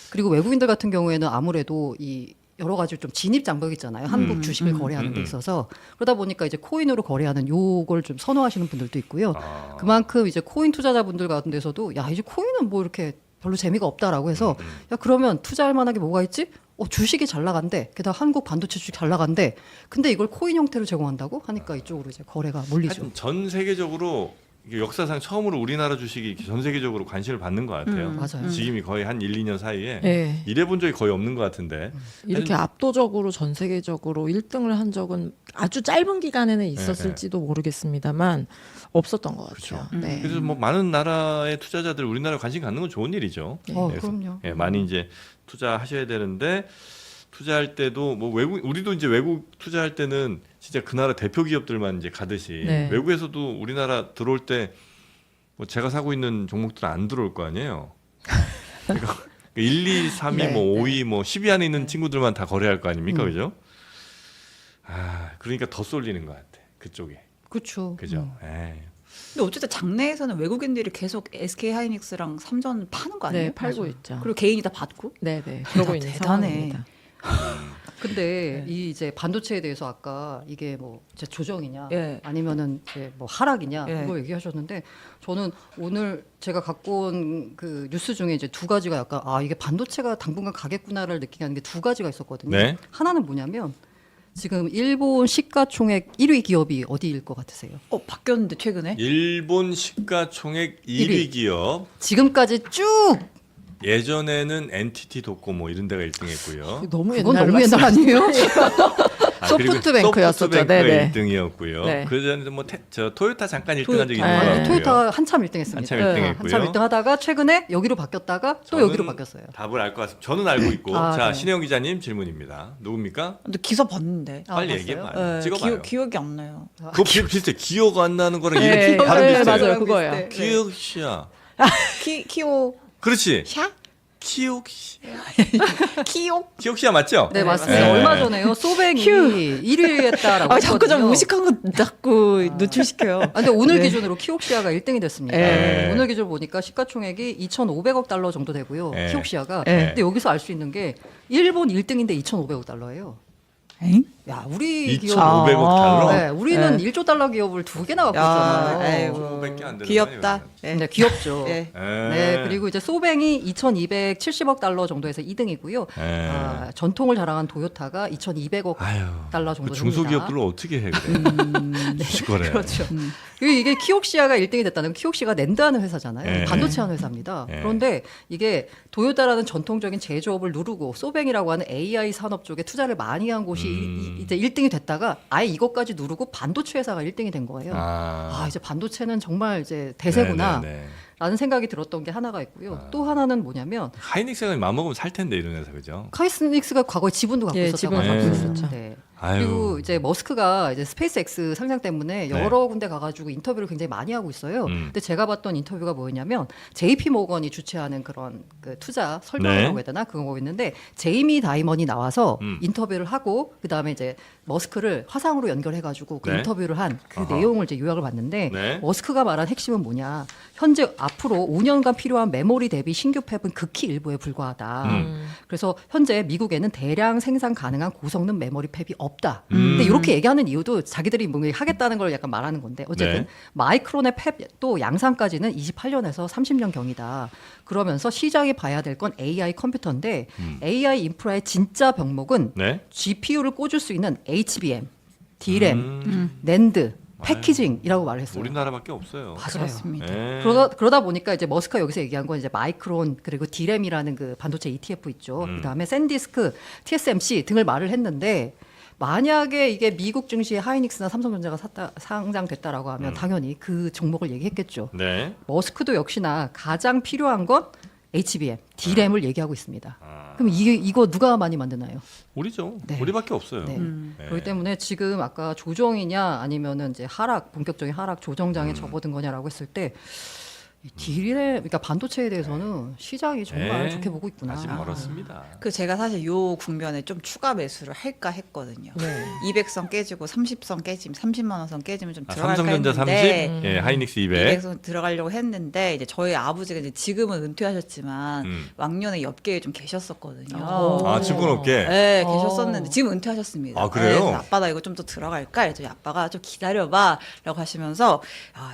Speaker 6: 그리고 외국인들 같은 경우에는 아무래도 이 여러 가지 좀 진입 장벽 있잖아요. 한국 주식을 거래하는 데 있어서 그러다 보니까 이제 코인으로 거래하는 요걸 좀 선호하시는 분들도 있고요.
Speaker 7: 아.
Speaker 6: 그만큼 이제 코인 투자자분들 같은 데서도 야 이제 코인은 뭐 이렇게 별로 재미가 없다라고 해서 야 그러면 투자할 만한 게 뭐가 있지? 주식이 잘 나간대. 게다가 한국 반도체 주식 잘 나간대. 근데 이걸 코인 형태로 제공한다고 하니까 이쪽으로 이제 거래가 몰리죠.
Speaker 7: 하여튼 전 세계적으로 이게 역사상 처음으로 우리나라 주식이 이렇게 전 세계적으로 관심을 받는 것 같아요.
Speaker 6: 맞아요.
Speaker 7: 지금이 거의 한 1, 2년 사이에
Speaker 9: 네.
Speaker 7: 이래본 적이 거의 없는 것 같은데.
Speaker 9: 이렇게 압도적으로 전 세계적으로 1등을 한 적은 아주 짧은 기간에는 있었을지도 모르겠습니다만 없었던 것 같아요.
Speaker 7: 그렇죠.
Speaker 9: 네.
Speaker 7: 그래서 뭐 많은 나라의 투자자들 우리나라에 관심 갖는 건 좋은 일이죠. 그래서,
Speaker 6: 그럼요.
Speaker 7: 예, 많이 이제 투자하셔야 되는데 투자할 때도 뭐 우리도 이제 외국 투자할 때는 진짜 그 나라 대표 기업들만 이제 가듯이
Speaker 9: 네.
Speaker 7: 외국에서도 우리나라 들어올 때 뭐 제가 사고 있는 종목들은 안 들어올 거 아니에요. 그러니까 1, 2, 3위,
Speaker 9: 네,
Speaker 7: 뭐 5위, 뭐 10위 안에 있는 친구들만 다 거래할 거 아닙니까, 그죠? 아, 그러니까 더 쏠리는 것 같아 그쪽에,
Speaker 6: 그렇죠.
Speaker 7: 그죠? 에이.
Speaker 8: 근데 어쨌든 장내에서는 외국인들이 계속 SK 하이닉스랑 삼전 파는 거 아니에요?
Speaker 9: 네, 팔고 있죠.
Speaker 8: 그리고 개인이 다 받고?
Speaker 9: 네네. 그러고 있는
Speaker 8: 대단해.
Speaker 9: 상황입니다.
Speaker 6: 근데 이 이제 반도체에 대해서 아까 이게 뭐 이제 조정이냐
Speaker 8: 예.
Speaker 6: 아니면은 이제 뭐 하락이냐
Speaker 8: 예.
Speaker 6: 그걸 얘기하셨는데 저는 오늘 제가 갖고 온 그 뉴스 중에 이제 두 가지가 약간 이게 반도체가 당분간 가겠구나를 느끼게 하는 게 두 가지가 있었거든요.
Speaker 7: 네.
Speaker 6: 하나는 뭐냐면 지금 일본 시가총액 1위 기업이 어디일 것 같으세요?
Speaker 8: 바뀌었는데 최근에?
Speaker 7: 일본 시가총액 1위
Speaker 6: 1위.
Speaker 7: 기업
Speaker 6: 지금까지 쭉
Speaker 7: 예전에는 NTT 도코모 이런 데가 1등했고요.
Speaker 9: 너무
Speaker 6: 그건
Speaker 9: 옛날
Speaker 6: 너무 옛날 아니에요?
Speaker 9: 소프트뱅크였었죠.
Speaker 7: 소프트뱅크가
Speaker 9: 네네.
Speaker 7: 1등이었고요.
Speaker 9: 네.
Speaker 7: 그 전에 뭐 토요타 잠깐 1등한 적이 있는
Speaker 9: 토요타.
Speaker 7: 것 같고요.
Speaker 6: 토요타가 한참 1등했습니다.
Speaker 7: 한참 1등했고요.
Speaker 6: 한참 1등 하다가 최근에 여기로 바뀌었다가 또
Speaker 7: 저는
Speaker 6: 여기로 바뀌었어요.
Speaker 7: 답을 알 것 같습니다. 저는 알고 있고 자
Speaker 6: 네.
Speaker 7: 신혜영 기자님 질문입니다. 누굽니까?
Speaker 8: 근데 기사 봤는데.
Speaker 7: 빨리
Speaker 6: 봤어요?
Speaker 7: 얘기해봐요.
Speaker 8: 네,
Speaker 7: 찍어봐요.
Speaker 8: 기억이 안 나요.
Speaker 7: 그거 비슷해. 기억 안 나는 거랑
Speaker 9: 네,
Speaker 7: 이름이 발음
Speaker 9: 네,
Speaker 7: 비슷해요.
Speaker 9: 맞아요. 그거예요.
Speaker 7: 기억시야.
Speaker 8: 키오
Speaker 7: 그렇지.
Speaker 8: 샤?
Speaker 7: 키옥시.
Speaker 8: 키오?
Speaker 7: 키옥시야 맞죠?
Speaker 6: 네, 맞습니다.
Speaker 7: 네.
Speaker 6: 얼마 전에요. 소뱅이 1위를 했다라고
Speaker 8: 자꾸 좀
Speaker 6: 했거든요.
Speaker 8: 무식한 거 자꾸 노출시켜요.
Speaker 6: 근데 오늘
Speaker 8: 네.
Speaker 6: 기준으로 키옥시아가 1등이 됐습니다.
Speaker 7: 네.
Speaker 6: 오늘 기준 보니까 시가총액이 2,500억 달러 정도 되고요.
Speaker 7: 네.
Speaker 6: 키옥시아가.
Speaker 8: 네.
Speaker 6: 근데 여기서 알 수 있는 게 일본 1등인데 2,500억 달러예요.
Speaker 8: 엥?
Speaker 6: 야, 우리 기업
Speaker 7: 2,500억 달러.
Speaker 6: 네, 우리는 1조 달러 기업을 두 개나 갖고 있잖아요.
Speaker 8: 아이고.
Speaker 7: 500개 안 되는
Speaker 8: 귀엽다.
Speaker 7: 거예요,
Speaker 6: 네, 귀엽죠.
Speaker 8: 예.
Speaker 6: 네, 그리고 이제 소뱅이 2,270억 달러 정도에서 2등이고요.
Speaker 7: 네.
Speaker 6: 전통을 자랑한 도요타가 2,200억
Speaker 7: 아유,
Speaker 6: 달러 정도
Speaker 7: 그
Speaker 6: 됩니다.
Speaker 7: 중소기업들을 어떻게 해 그래? 주식거래.
Speaker 6: 그렇죠. 그리고 이게 키옥시아가 1등이 됐다는 건 키옥시가 낸드하는 회사잖아요.
Speaker 7: 네.
Speaker 6: 반도체 하는 회사입니다.
Speaker 7: 네.
Speaker 6: 그런데 이게 도요타라는 전통적인 제조업을 누르고 소뱅이라고 하는 AI 산업 쪽에 투자를 많이 한 곳이 이제 1등이 됐다가 아예 이것까지 누르고 반도체 회사가 1등이 된 거예요. 이제 반도체는 정말 이제 대세구나
Speaker 7: 네네네.
Speaker 6: 라는 생각이 들었던 게 하나가 있고요. 또 하나는 뭐냐면
Speaker 7: 하이닉스가 마음 먹으면 살 텐데 이런 회사 그죠?
Speaker 6: 카이스닉스가 과거에 지분도 갖고
Speaker 9: 예,
Speaker 6: 있었다고
Speaker 9: 지분을
Speaker 7: 갖고
Speaker 6: 하더라고요.
Speaker 9: 있었죠.
Speaker 6: 네. 그리고 이제 머스크가 이제 스페이스X 상장 때문에 여러 군데 가가지고 인터뷰를 굉장히 많이 하고 있어요. 근데 제가 봤던 인터뷰가 뭐였냐면 JP 모건이 주최하는 그런 그 투자 설명이라고 해야 되나 그거 있는데 제이미 다이먼이 나와서 인터뷰를 하고 그 다음에 이제 머스크를 화상으로 연결해가지고 그
Speaker 7: 네.
Speaker 6: 인터뷰를 한 그
Speaker 7: 아하.
Speaker 6: 내용을 이제 요약을 봤는데
Speaker 7: 네.
Speaker 6: 머스크가 말한 핵심은 뭐냐? 현재 앞으로 5년간 필요한 메모리 대비 신규 팹은 극히 일부에 불과하다. 그래서 현재 미국에는 대량 생산 가능한 고성능 메모리 팹이 없다. 근데 이렇게 얘기하는 이유도 자기들이 뭔가 하겠다는 걸 약간 말하는 건데 어쨌든
Speaker 7: 네.
Speaker 6: 마이크론의 팹도 양산까지는 28년에서 30년 경이다. 그러면서 시장이 봐야 될 건 AI 컴퓨터인데 AI 인프라의 진짜 병목은
Speaker 7: 네.
Speaker 6: GPU를 꽂을 수 있는 HBM, DRAM, 낸드, 패키징이라고 말을 했어요.
Speaker 7: 우리나라밖에 없어요.
Speaker 6: 맞아요.
Speaker 8: 그렇습니다.
Speaker 7: 네.
Speaker 6: 그러다 보니까 이제 머스크가 여기서 얘기한 건 이제 마이크론 그리고 디램이라는 그 반도체 ETF 있죠. 그다음에 샌디스크, TSMC 등을 말을 했는데 만약에 이게 미국 증시에 하이닉스나 삼성전자가 상장됐다라고 하면 당연히 그 종목을 얘기했겠죠.
Speaker 7: 네.
Speaker 6: 머스크도 역시나 가장 필요한 건 HBM, DRAM을 얘기하고 있습니다.
Speaker 7: 아,
Speaker 6: 그럼 이거 누가 많이 만드나요?
Speaker 7: 우리죠.
Speaker 6: 네.
Speaker 7: 우리밖에 없어요.
Speaker 6: 네.
Speaker 7: 네.
Speaker 6: 그렇기 때문에 지금 아까 조정이냐 아니면은 이제 본격적인 하락 조정장에 접어든 거냐라고 했을 때 이 DRAM, 그러니까 반도체에 대해서는 시장이 정말
Speaker 7: 네.
Speaker 6: 좋게 보고 있구나.
Speaker 7: 아직 멀었습니다.
Speaker 8: 그 제가 사실 요 국면에 좀 추가 매수를 할까 했거든요.
Speaker 9: 네.
Speaker 8: 200선 깨지고 30선 깨지면 30만 원선 깨지면 좀 들어갈까
Speaker 7: 삼성전자 30,
Speaker 8: 했는데
Speaker 7: 예, 하이닉스 200.
Speaker 8: 200선 들어가려고 했는데 이제 저희 아버지가 이제 지금은 은퇴하셨지만 왕년에 옆계에 좀 계셨었거든요.
Speaker 7: 아, 증권업계.
Speaker 8: 네, 계셨었는데 지금 은퇴하셨습니다.
Speaker 7: 아, 그래요?
Speaker 8: 그래서 아빠 나 이거 좀 더 들어갈까? 그랬더니 아빠가 좀 기다려봐라고 하시면서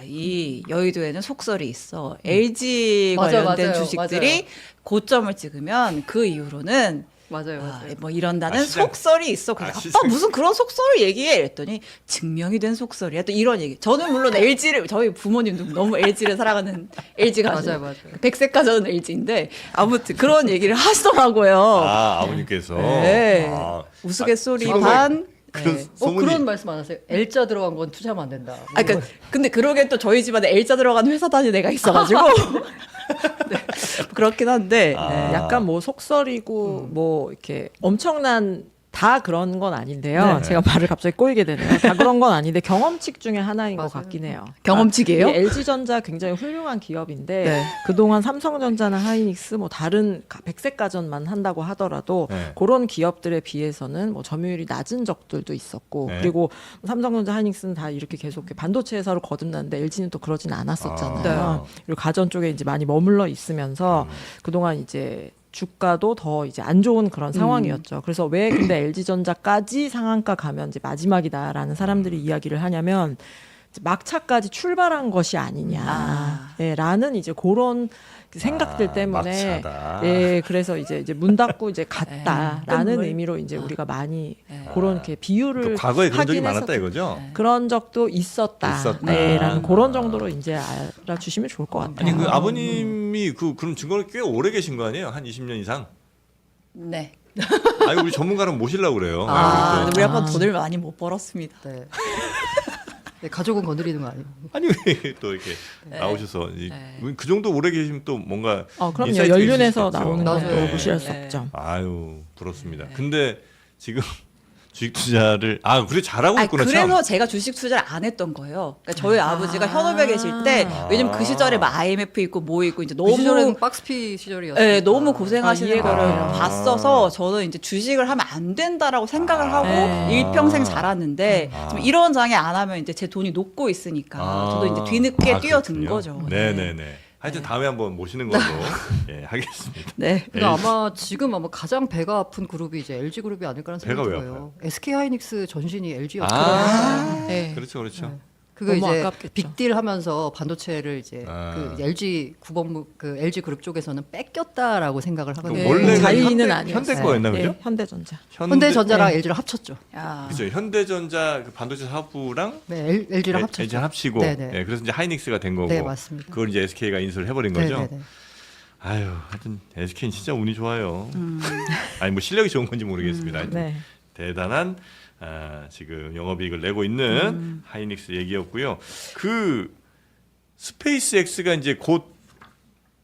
Speaker 8: 이 여의도에는 속설이 있어. LG
Speaker 6: 맞아요,
Speaker 8: 관련된
Speaker 6: 맞아요,
Speaker 8: 주식들이 고점을 찍으면 그 이후로는
Speaker 6: 맞아요.
Speaker 8: 뭐 이런다는
Speaker 7: 시장-
Speaker 8: 속설이 있어. 그래서 아빠
Speaker 7: 시장-
Speaker 8: 무슨 그런 속설을 얘기해? 이랬더니 증명이 된 속설이야. 또 이런 얘기. 저는 물론 LG를 저희 부모님도 너무 LG를 사랑하는 LG가
Speaker 6: 맞아요.
Speaker 8: 100세까지는 LG인데 아무튼 그런 얘기를 하시더라고요.
Speaker 7: 아, 아버님께서.
Speaker 8: 네.
Speaker 7: 아,
Speaker 8: 우스갯소리
Speaker 7: 지금은
Speaker 8: 반.
Speaker 7: 그런
Speaker 8: 네.
Speaker 7: 소문이
Speaker 6: 그런 말씀 안 하세요? L자 들어간 건 투자하면 안 된다.
Speaker 8: 그러니까 근데 그러기엔 또 저희 집안에 L자 들어간 회사 다니는 애가 있어가지고 네. 그렇긴 한데
Speaker 7: 아.
Speaker 9: 약간 뭐 속설이고 뭐 이렇게 엄청난 다 그런 건 아닌데요.
Speaker 6: 네.
Speaker 9: 제가 말을 갑자기 꼬이게 되네요. 다 그런 건 아닌데 경험칙 중에 하나인
Speaker 6: 맞아요.
Speaker 9: 것 같긴 해요.
Speaker 8: 경험칙이에요?
Speaker 9: LG전자 굉장히 훌륭한 기업인데
Speaker 8: 네.
Speaker 9: 그동안 삼성전자나 하이닉스 뭐 다른 백색 가전만 한다고 하더라도
Speaker 7: 네.
Speaker 9: 그런 기업들에 비해서는 뭐 점유율이 낮은 적들도 있었고
Speaker 7: 네.
Speaker 9: 그리고 삼성전자, 하이닉스는 다 이렇게 계속 반도체 회사로 거듭났는데 LG는 또 그러진 않았었잖아요.
Speaker 7: 아.
Speaker 9: 그리고 가전 쪽에 이제 많이 머물러 있으면서 그동안 이제 주가도 더 이제 안 좋은 그런 상황이었죠. 그래서 왜 근데 LG전자까지 상한가 가면 이제 마지막이다라는 사람들이 이야기를 하냐면 이제 막차까지 출발한 것이 아니냐. 예, 라는 이제 그런 생각들 때문에
Speaker 7: 막차다.
Speaker 9: 예, 그래서 이제 문 닫고 이제 갔다라는
Speaker 8: 끝물.
Speaker 9: 의미로 이제 우리가 많이 그런 이렇게 비유를
Speaker 7: 그러니까 과거에 그런 적이
Speaker 9: 하긴
Speaker 7: 많았다
Speaker 9: 했었-
Speaker 7: 이거죠?
Speaker 9: 그런 적도 있었다.
Speaker 7: 있었다.
Speaker 9: 네, 라는 그런 정도로 이제 알아주시면 좋을 것 같아요.
Speaker 7: 아니, 그 아버님이 그런 증권을 꽤 오래 계신 거 아니에요? 한 20년 이상?
Speaker 8: 네.
Speaker 7: 아니, 우리 전문가를 모시려고 그래요.
Speaker 8: 아,
Speaker 7: 또.
Speaker 8: 우리 아빠 돈을 많이 못 벌었습니다.
Speaker 6: 네. 네, 가족은 건드리는 거 아니에요?
Speaker 7: 아니, 왜 또 이렇게 나오셔서. 그 정도 오래 계시면 또 뭔가.
Speaker 9: 그럼요.
Speaker 7: 인사이트가
Speaker 9: 연륜에서
Speaker 7: 있을 수 있죠.
Speaker 9: 나오는
Speaker 6: 맞아요.
Speaker 9: 것도
Speaker 6: 네.
Speaker 9: 무시할 수
Speaker 8: 네.
Speaker 9: 없죠.
Speaker 7: 아유, 부럽습니다. 근데 지금 주식 투자를 그래 잘하고 있구나.
Speaker 8: 그래서
Speaker 7: 참.
Speaker 8: 제가 주식 투자를 안 했던 거예요. 그러니까 저희 아버지가 현업에 계실 때 왜냐면 그 시절에 막 IMF 있고 뭐 있고 이제
Speaker 6: 그
Speaker 8: 너무
Speaker 6: 시절에는 박스피 시절이었어요.
Speaker 8: 네, 너무 고생하시는
Speaker 9: 이해가
Speaker 8: 거를
Speaker 7: 돼요.
Speaker 8: 봤어서 저는 이제 주식을 하면 안 된다라고 생각을 하고
Speaker 9: 네.
Speaker 8: 일평생 살았는데
Speaker 7: 아.
Speaker 8: 좀 이런 장에 안 하면 이제 제 돈이 녹고 있으니까 저도 이제 뒤늦게 뛰어든 거죠.
Speaker 7: 네네네. 하여튼 다음에 한번 모시는 걸로 예, 하겠습니다.
Speaker 8: 네.
Speaker 6: 근데 아마 지금 가장 배가 아픈 그룹이 이제 LG 그룹이 아닐까라는
Speaker 7: 배가
Speaker 6: 생각이
Speaker 7: 왜
Speaker 6: 들어요. SK 하이닉스 전신이 LG였죠.
Speaker 8: 네.
Speaker 7: 그렇죠, 그렇죠.
Speaker 6: 그거
Speaker 9: 너무
Speaker 6: 이제
Speaker 9: 아깝겠죠.
Speaker 6: 빅딜 하면서 반도체를 이제
Speaker 7: 아.
Speaker 6: 그 LG 구본부 그 LG 그룹 쪽에서는 뺏겼다라고 생각을 하거든요.
Speaker 9: 네.
Speaker 7: 원래가
Speaker 9: 자기는 아니었어요.
Speaker 7: 현대 거였나 그죠?
Speaker 9: 현대전자.
Speaker 6: 현대전자랑
Speaker 9: 네.
Speaker 6: LG를 합쳤죠.
Speaker 8: 야.
Speaker 7: 그죠. 현대전자 그 반도체 사업부랑
Speaker 6: 네, LG랑 합쳤죠.
Speaker 7: LG 합치고
Speaker 6: 네네.
Speaker 7: 예, 그래서 이제 하이닉스가 된 거고.
Speaker 6: 네, 맞습니다.
Speaker 7: 그걸 이제 SK가 인수를 해버린 거죠.
Speaker 6: 네네네.
Speaker 7: 아유, 하여튼 SK는 진짜 운이 좋아요. 아니 뭐 실력이 좋은 건지 모르겠습니다. 하여튼
Speaker 9: 네.
Speaker 7: 대단한 지금 영업이익을 내고 있는 하이닉스 얘기였고요. 그 스페이스X가 이제 곧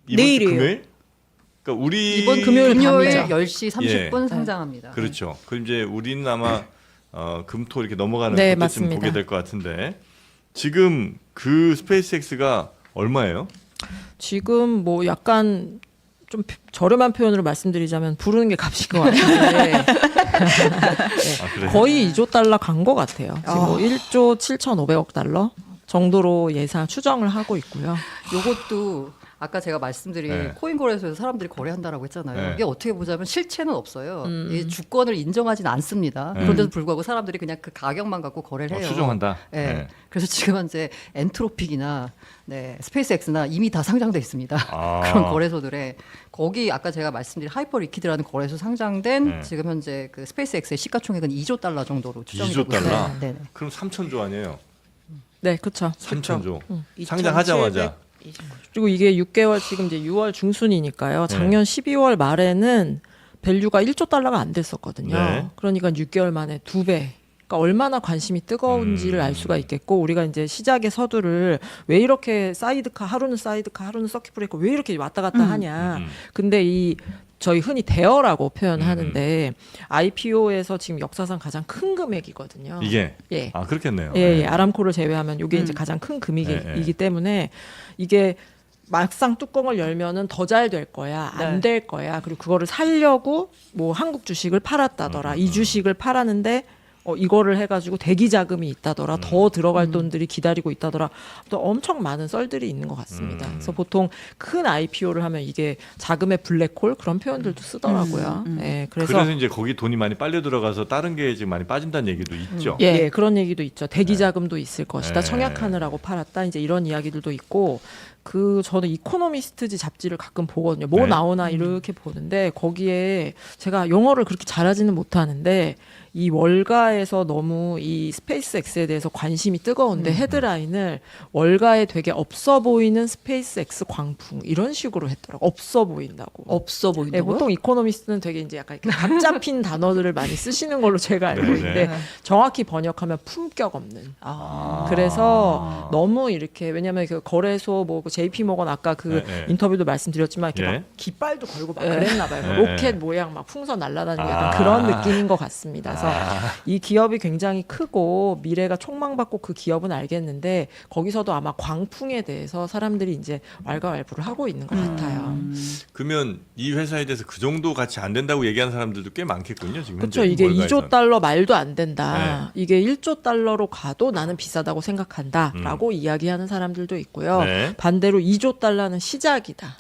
Speaker 7: 이번 주
Speaker 8: 내일이에요.
Speaker 7: 금요일? 그러니까 우리
Speaker 9: 이번 금요일
Speaker 6: 금요일
Speaker 9: 밤이죠.
Speaker 6: 10시 30분
Speaker 7: 예.
Speaker 6: 상장합니다.
Speaker 7: 그렇죠. 그럼 이제 우리는 아마 금토 이렇게 넘어가는
Speaker 9: 네,
Speaker 7: 그때쯤
Speaker 9: 맞습니다.
Speaker 7: 보게 될 것 같은데 지금 그 스페이스X가 얼마예요?
Speaker 9: 지금 뭐 약간 좀 저렴한 표현으로 말씀드리자면 부르는 게 값인 것 같은데
Speaker 7: 아, 그래요?
Speaker 9: 거의 2조 달러 간 것 같아요. 지금 뭐 1조 7,500억 달러 정도로 예상 추정을 하고 있고요.
Speaker 6: 요것도 아까 제가 말씀드린
Speaker 7: 네.
Speaker 6: 코인 거래소에서 사람들이 거래한다라고 했잖아요.
Speaker 7: 네.
Speaker 6: 이게 어떻게 보자면 실체는 없어요. 이 주권을 인정하진 않습니다.
Speaker 7: 네.
Speaker 6: 그런데도 불구하고 사람들이 그냥 그 가격만 갖고 거래를 해요.
Speaker 7: 추정한다.
Speaker 6: 네.
Speaker 7: 네.
Speaker 6: 그래서 지금 현재 엔트로픽이나 스페이스X나 이미 다 상장돼 있습니다.
Speaker 7: 아.
Speaker 6: 그런 거래소들에 거기 아까 제가 말씀드린 하이퍼 리퀴드라는 거래소 상장된
Speaker 7: 네.
Speaker 6: 지금 현재 그 스페이스X의 시가총액은 2조 달러 정도로 추정이
Speaker 7: 2조
Speaker 6: 되고 있어요.
Speaker 7: 달러?
Speaker 6: 네.
Speaker 7: 그럼 3천조 아니에요?
Speaker 9: 네, 그렇죠.
Speaker 7: 3천조. 상장하자마자.
Speaker 9: 그리고 이게 6개월 지금 이제 6월 중순이니까요. 작년 12월 말에는 밸류가 1조 달러가 안 됐었거든요.
Speaker 7: 네.
Speaker 9: 그러니까 6개월 만에 2배. 그러니까 얼마나 관심이 뜨거운지를 알 수가 있겠고 우리가 이제 시작의 서두를 왜 이렇게 사이드카 하루는 사이드카 하루는 서킷 브레이커 왜 이렇게 왔다 갔다 하냐. 근데 이 저희 흔히 대여라고 표현하는데 IPO에서 지금 역사상 가장 큰 금액이거든요.
Speaker 7: 이게
Speaker 9: 예.
Speaker 7: 아 그렇겠네요.
Speaker 9: 예,
Speaker 7: 네.
Speaker 9: 예. 아람코를 제외하면 이게 이제 가장 큰 금액이기
Speaker 7: 네.
Speaker 9: 때문에 이게 막상 뚜껑을 열면은 더 잘 될 거야, 안 될 거야. 그리고 그거를 살려고 뭐 한국 주식을 팔았다더라. 이 주식을 팔았는데 이거를 해가지고 대기 자금이 있다더라. 더 들어갈 돈들이 기다리고 있다더라. 또 엄청 많은 썰들이 있는 것 같습니다. 그래서 보통 큰 IPO를 하면 이게 자금의 블랙홀 그런 표현들도 쓰더라고요. 예,
Speaker 7: 그래서 이제 거기 돈이 많이 빨려 들어가서 다른 게 지금 많이 빠진다는 얘기도 있죠.
Speaker 9: 예, 그런 얘기도 있죠. 대기 자금도 있을 것이다.
Speaker 7: 네.
Speaker 9: 청약하느라고 팔았다. 이제 이런 이야기들도 있고 저는 이코노미스트지 잡지를 가끔 보거든요. 뭐
Speaker 7: 네.
Speaker 9: 나오나 이렇게 보는데 거기에 제가 영어를 그렇게 잘하지는 못하는데 이 월가에서 너무 이 스페이스X에 대해서 관심이 뜨거운데 헤드라인을 월가에 되게 없어 보이는 스페이스X 광풍 이런 식으로 했더라고. 없어 보인다고.
Speaker 6: 없어
Speaker 9: 네,
Speaker 6: 보인다고요?
Speaker 9: 보통 이코노미스트는 되게 이제 약간 이렇게 각 잡힌 단어들을 많이 쓰시는 걸로 제가 알고
Speaker 7: 네,
Speaker 9: 있는데
Speaker 7: 네.
Speaker 9: 정확히 번역하면 품격 없는.
Speaker 6: 아.
Speaker 9: 그래서 너무 이렇게 왜냐하면 그 거래소 뭐 JP 모건 아까 그
Speaker 7: 네, 네.
Speaker 9: 인터뷰도 말씀드렸지만 이렇게
Speaker 7: 네.
Speaker 9: 막 깃발도 걸고 막 그랬나 봐요.
Speaker 7: 네.
Speaker 9: 로켓 모양 막 풍선 날아다니는 약간 그런 느낌인 것 같습니다. 그래서 이 기업이 굉장히 크고 미래가 촉망받고 그 기업은 알겠는데 거기서도 아마 광풍에 대해서 사람들이 이제 왈가왈부를 하고 있는 것 같아요.
Speaker 7: 그러면 이 회사에 대해서 그 정도 가치 안 된다고 얘기하는 사람들도 꽤 많겠군요. 지금
Speaker 9: 그렇죠.
Speaker 7: 현재
Speaker 9: 이게
Speaker 7: 월가에서는.
Speaker 9: 2조 달러 말도 안 된다. 이게 1조 달러로 가도 나는 비싸다고 생각한다라고 이야기하는 사람들도 있고요.
Speaker 7: 네.
Speaker 9: 반대로 2조 달러는 시작이다.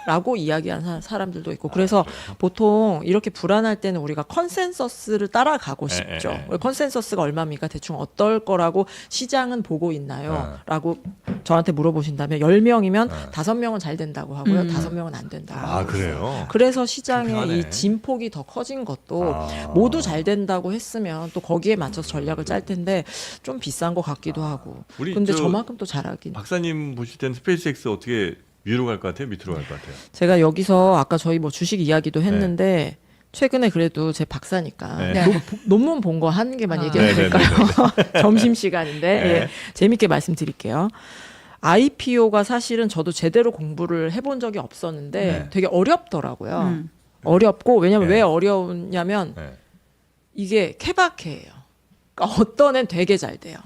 Speaker 9: 라고 이야기하는 사람들도 있고 그래서 보통 이렇게 불안할 때는 우리가 컨센서스를 따라가고 싶죠. 컨센서스가 얼마입니까? 대충 어떨 거라고 시장은 보고 있나요? 라고 저한테 물어보신다면 10명이면 5명은 잘 된다고 하고요. 5명은 안 된다고
Speaker 7: 아
Speaker 9: 하고 있어요.
Speaker 7: 그래요?
Speaker 9: 그래서 시장의
Speaker 7: 불편하네.
Speaker 9: 이 진폭이 더 커진 것도 모두 잘 된다고 했으면 또 거기에 맞춰서 전략을 짤 텐데 좀 비싼 것 같기도 하고
Speaker 7: 우리
Speaker 9: 근데
Speaker 7: 저
Speaker 9: 저만큼 또 잘하긴
Speaker 7: 박사님 보실 때는 스페이스X 어떻게 위로 갈 것 같아요? 밑으로 갈 것 같아요?
Speaker 9: 제가 여기서 아까 저희 뭐 주식 이야기도 했는데 최근에 그래도 제 박사니까
Speaker 7: 네.
Speaker 9: 논문 본 거 한 개만 얘기해도
Speaker 7: 네, 네,
Speaker 9: 될까요? 점심시간인데 예, 재밌게 말씀드릴게요. IPO가 사실은 저도 제대로 공부를 해본 적이 없었는데 되게 어렵더라고요. 어렵고 왜냐면 왜 어려우냐면 이게 케바케예요. 그러니까 어떤 애는 되게 잘 돼요.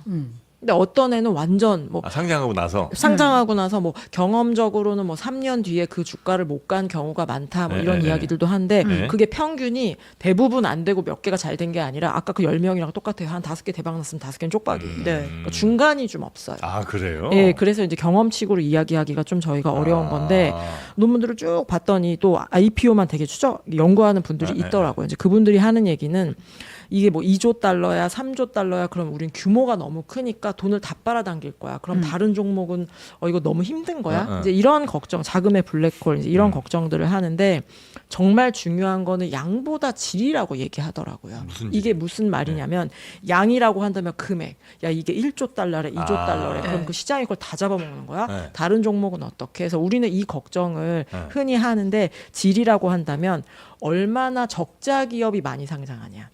Speaker 9: 근데 어떤 애는 완전 뭐
Speaker 7: 상장하고 나서
Speaker 9: 상장하고 나서 뭐 경험적으로는 뭐 3년 뒤에 그 주가를 못 간 경우가 많다 뭐 이런 이야기들도 한데 그게 평균이 대부분 안 되고 몇 개가 잘 된 게 아니라 아까 그 10명이랑 똑같아요. 한 5개 대박 났으면 5개는 쪽박이에요. 그러니까 중간이 좀 없어요.
Speaker 7: 아 그래요?
Speaker 9: 예, 그래서 이제 경험칙으로 이야기하기가 좀 저희가 어려운 건데 논문들을 쭉 봤더니 또 IPO만 되게 연구하는 분들이 있더라고요. 이제 그분들이 하는 얘기는 이게 뭐 2조 달러야, 3조 달러야, 그럼 우린 규모가 너무 크니까 돈을 다 빨아당길 거야. 그럼 다른 종목은 이거 너무 힘든 거야. 이제 이런 걱정, 자금의 블랙홀, 이제 이런 걱정들을 하는데 정말 중요한 거는 양보다 질이라고 얘기하더라고요. 이게 무슨 말이냐면 양이라고 한다면 금액. 야, 이게 1조 달러래, 2조 달러래. 그럼 그 시장이 그걸 다 잡아먹는 거야. 다른 종목은 어떻게 해서 우리는 이 걱정을 흔히 하는데 질이라고 한다면 얼마나 적자 기업이 많이 상장하냐.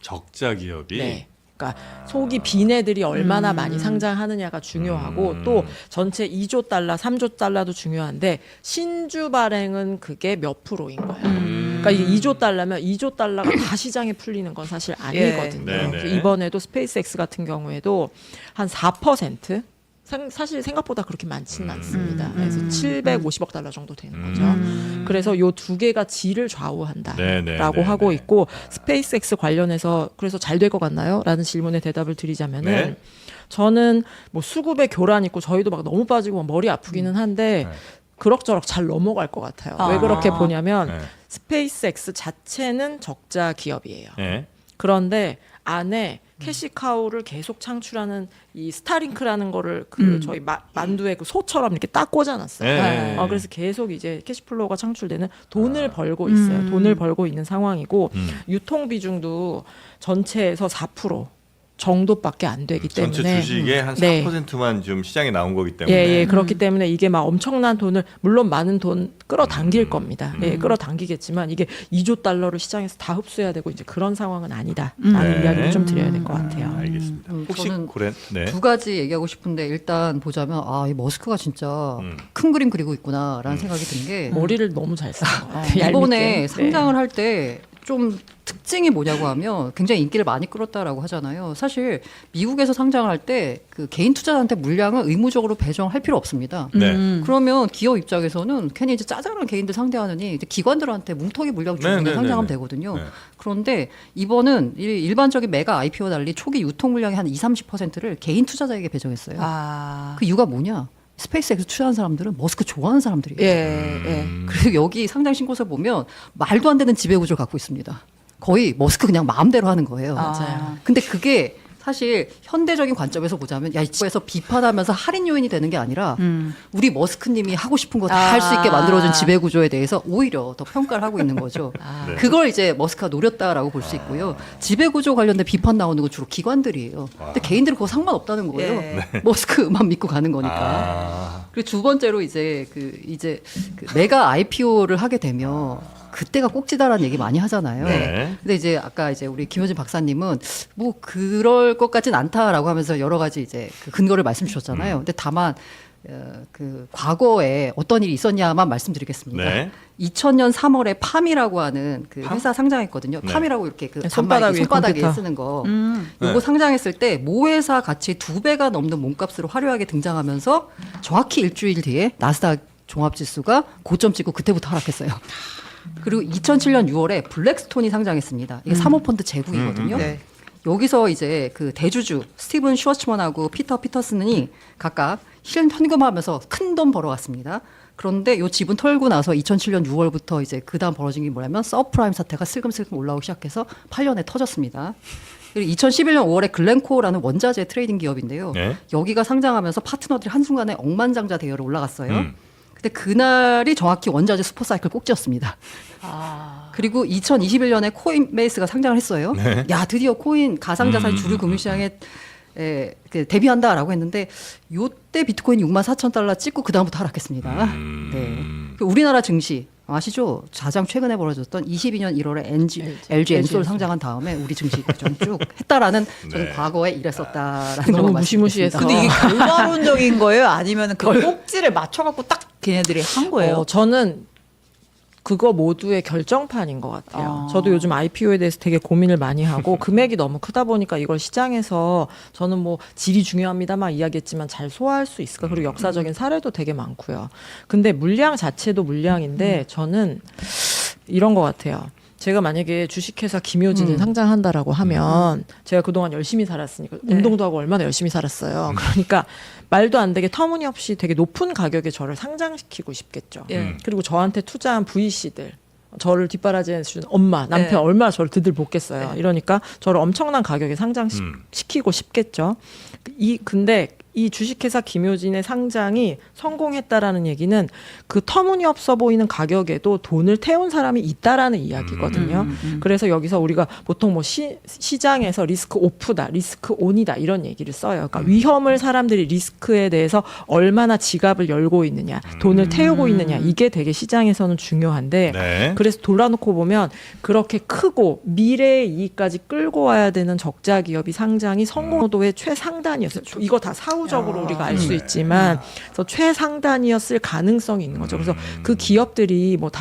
Speaker 7: 적자 기업이
Speaker 9: 네. 그러니까 속이 빈 애들이 얼마나 많이 상장하느냐가 중요하고 또 전체 2조 달러, 3조 달러도 중요한데 신주 발행은 그게 몇 프로인 거예요. 그러니까 이게 2조 달러면 2조 달러가 다 시장에 풀리는 건 사실 아니거든요.
Speaker 7: 네, 네.
Speaker 9: 그래서 이번에도 스페이스X 같은 경우에도 한 4% 사실 생각보다 그렇게 많지는 않습니다. 그래서 750억 달러 정도 되는 거죠. 그래서 요 두 개가 질을 좌우한다라고 하고 있고 스페이스X 관련해서 그래서 잘 될 것 같나요? 라는 질문에 대답을 드리자면은
Speaker 7: 네.
Speaker 9: 저는 뭐 수급에 교란 있고 저희도 막 너무 빠지고 막 머리 아프기는 한데 그럭저럭 잘 넘어갈 것 같아요. 왜 그렇게 보냐면
Speaker 7: 네.
Speaker 9: 스페이스X 자체는 적자 기업이에요.
Speaker 7: 네.
Speaker 9: 그런데 안에 캐시카우를 계속 창출하는 이 스타링크라는 거를 그 저희 만두에 그 소처럼 이렇게 딱 꽂아놨어요.
Speaker 7: 네.
Speaker 9: 그래서 계속 이제 캐시플로우가 창출되는 돈을 벌고 있어요. 돈을 벌고 있는 상황이고 유통 비중도 전체에서 4% 정도밖에 안 되기 때문에
Speaker 7: 전체 주식의 한
Speaker 9: 네.
Speaker 7: 4%만 좀 시장에 나온 거기 때문에
Speaker 9: 예, 그렇기 때문에 이게 막 엄청난 돈을 물론 많은 돈 끌어당길 겁니다. 예, 끌어당기겠지만 이게 2조 달러를 시장에서 다 흡수해야 되고 이제 그런 상황은 아니다라는
Speaker 7: 네.
Speaker 9: 이야기를 좀 드려야 될 것 같아요.
Speaker 7: 알겠습니다. 혹시
Speaker 6: 저는
Speaker 7: 고렌 네.
Speaker 6: 두 가지 얘기하고 싶은데 일단 보자면 이 머스크가 진짜 큰 그림 그리고 있구나라는 생각이 든 게
Speaker 9: 머리를 너무 잘 쓴 것 같아요.
Speaker 6: 이번에
Speaker 9: 얄밉게.
Speaker 6: 상장을 할 때 좀 특징이 뭐냐고 하면 굉장히 인기를 많이 끌었다라고 하잖아요. 사실 미국에서 상장을 할 때 그 개인 투자자한테 물량을 의무적으로 배정할 필요 없습니다.
Speaker 7: 네.
Speaker 6: 그러면 기업 입장에서는 괜히 이제 짜잘한 개인들 상대하느니 이제 기관들한테 뭉텅이 물량 주고
Speaker 7: 네, 네,
Speaker 6: 상장하면
Speaker 7: 네, 네.
Speaker 6: 되거든요.
Speaker 7: 네.
Speaker 6: 그런데 이번은 일반적인 메가 IPO와 달리 초기 유통 물량의 한 20-30%를 개인 투자자에게 배정했어요. 그 이유가 뭐냐? 스페이스X 투자한 사람들은 머스크 좋아하는 사람들이에요. 그리고 여기 상장 신고서 보면 말도 안 되는 지배 구조를 갖고 있습니다. 거의 머스크 그냥 마음대로 하는 거예요.
Speaker 9: 맞아요.
Speaker 6: 근데 그게 사실 현대적인 관점에서 보자면 이거에서 비판하면서 할인 요인이 되는 게 아니라 우리 머스크님이 하고 싶은 거 다 할 수 있게 만들어준 지배 구조에 대해서 오히려 더 평가를 하고 있는 거죠.
Speaker 7: 네.
Speaker 6: 그걸 이제 머스크가 노렸다라고 볼 수 있고요. 지배 구조 관련된 비판 나오는 건 주로 기관들이에요. 근데 개인들은 그거 상관없다는 거예요. 머스크만 믿고 가는 거니까. 그리고 두 번째로 이제 그 메가 IPO를 하게 되면 그때가 꼭지다라는 얘기 많이 하잖아요.
Speaker 7: 네.
Speaker 6: 근데 이제 아까 이제 우리 김효진 박사님은 뭐 그럴 것 같진 않다라고 하면서 여러 가지 이제 그 근거를 말씀 주셨잖아요. 근데 다만 그 과거에 어떤 일이 있었냐만 말씀드리겠습니다.
Speaker 7: 네.
Speaker 6: 2000년 3월에 팜이라고 하는 그 회사 상장했거든요.
Speaker 7: 네.
Speaker 6: 팜이라고 이렇게 그
Speaker 9: 손바닥 위에
Speaker 6: 손바닥에
Speaker 9: 컴퓨터.
Speaker 6: 쓰는 거.
Speaker 7: 네.
Speaker 6: 요거 상장했을 때 모회사 가치 2배가 넘는 몸값으로 화려하게 등장하면서 정확히 일주일 뒤에 나스닥 종합지수가 고점 찍고 그때부터 하락했어요. 그리고 2007년 6월에 블랙스톤이 상장했습니다. 이게 사모펀드 제국이거든요. 여기서 이제 그 대주주 스티븐 슈워츠먼하고 피터 피터슨이 각각 현금하면서 큰 돈 벌어왔습니다. 그런데 요 지분 털고 나서 2007년 6월부터 이제 그 다음 벌어진 게 뭐냐면 서프라임 사태가 슬금슬금 올라오기 시작해서 8년에 터졌습니다. 그리고 2011년 5월에 글렌코어라는 원자재 트레이딩 기업인데요.
Speaker 7: 네.
Speaker 6: 여기가 상장하면서 파트너들이 한순간에 억만장자 대열에 올라갔어요. 근데 그날이 정확히 원자재 슈퍼사이클 꼭지였습니다. 그리고 2021년에 코인베이스가 상장을 했어요.
Speaker 7: 네.
Speaker 6: 야, 드디어 코인 가상자산 주류 금융시장에 그 데뷔한다라고 했는데 요때 비트코인 64,000달러 찍고 그 다음부터 하락했습니다. 네. 그 우리나라 증시 아시죠? 가장 최근에 벌어졌던 22년 1월에 LG 엔솔 상장한 다음에 우리 증시가 좀 쭉 했다라는 저는 과거에 이랬었다라는
Speaker 9: 너무
Speaker 6: 걸
Speaker 9: 무시무시해서.
Speaker 6: 말씀드립니다.
Speaker 8: 근데 이게 결과론적인 거예요? 아니면 그 꼭지를 맞춰갖고 딱 걔네들이 한 거예요?
Speaker 9: 저는 그거 모두의 결정판인 것 같아요. 저도 요즘 IPO에 대해서 되게 고민을 많이 하고 금액이 너무 크다 보니까 이걸 시장에서 저는 뭐 질이 중요합니다 막 이야기했지만 잘 소화할 수 있을까. 그리고 역사적인 사례도 되게 많고요. 근데 물량 자체도 물량인데 저는 이런 것 같아요. 제가 만약에 주식회사 김효진을 상장한다라고 하면 제가 그동안 열심히 살았으니까 운동도 하고 얼마나 열심히 살았어요. 그러니까 말도 안 되게 터무니없이 되게 높은 가격에 저를 상장시키고 싶겠죠. 그리고 저한테 투자한 VC들 저를 뒷바라지해 준 엄마, 남편 얼마나 저를 드들볶겠어요. 이러니까 저를 엄청난 가격에 상장시키고 싶겠죠. 근데 이 주식회사 김효진의 상장이 성공했다라는 얘기는 그 터무니없어 보이는 가격에도 돈을 태운 사람이 있다라는 이야기거든요. 그래서 여기서 우리가 보통 뭐 시장에서 리스크 오프다, 리스크 온이다 이런 얘기를 써요. 그러니까 위험을 사람들이 리스크에 대해서 얼마나 지갑을 열고 있느냐, 돈을 태우고 있느냐 이게 되게 시장에서는 중요한데
Speaker 7: 네.
Speaker 9: 그래서 돌아놓고 보면 그렇게 크고 미래의 이익까지 끌고 와야 되는 적자 기업이 상장이 성공도의 최상단이었어요. 이거 다 사후 세부적으로 우리가 알 수 있지만 그래서 최상단이었을 가능성이 있는 거죠. 그래서 그 기업들이 뭐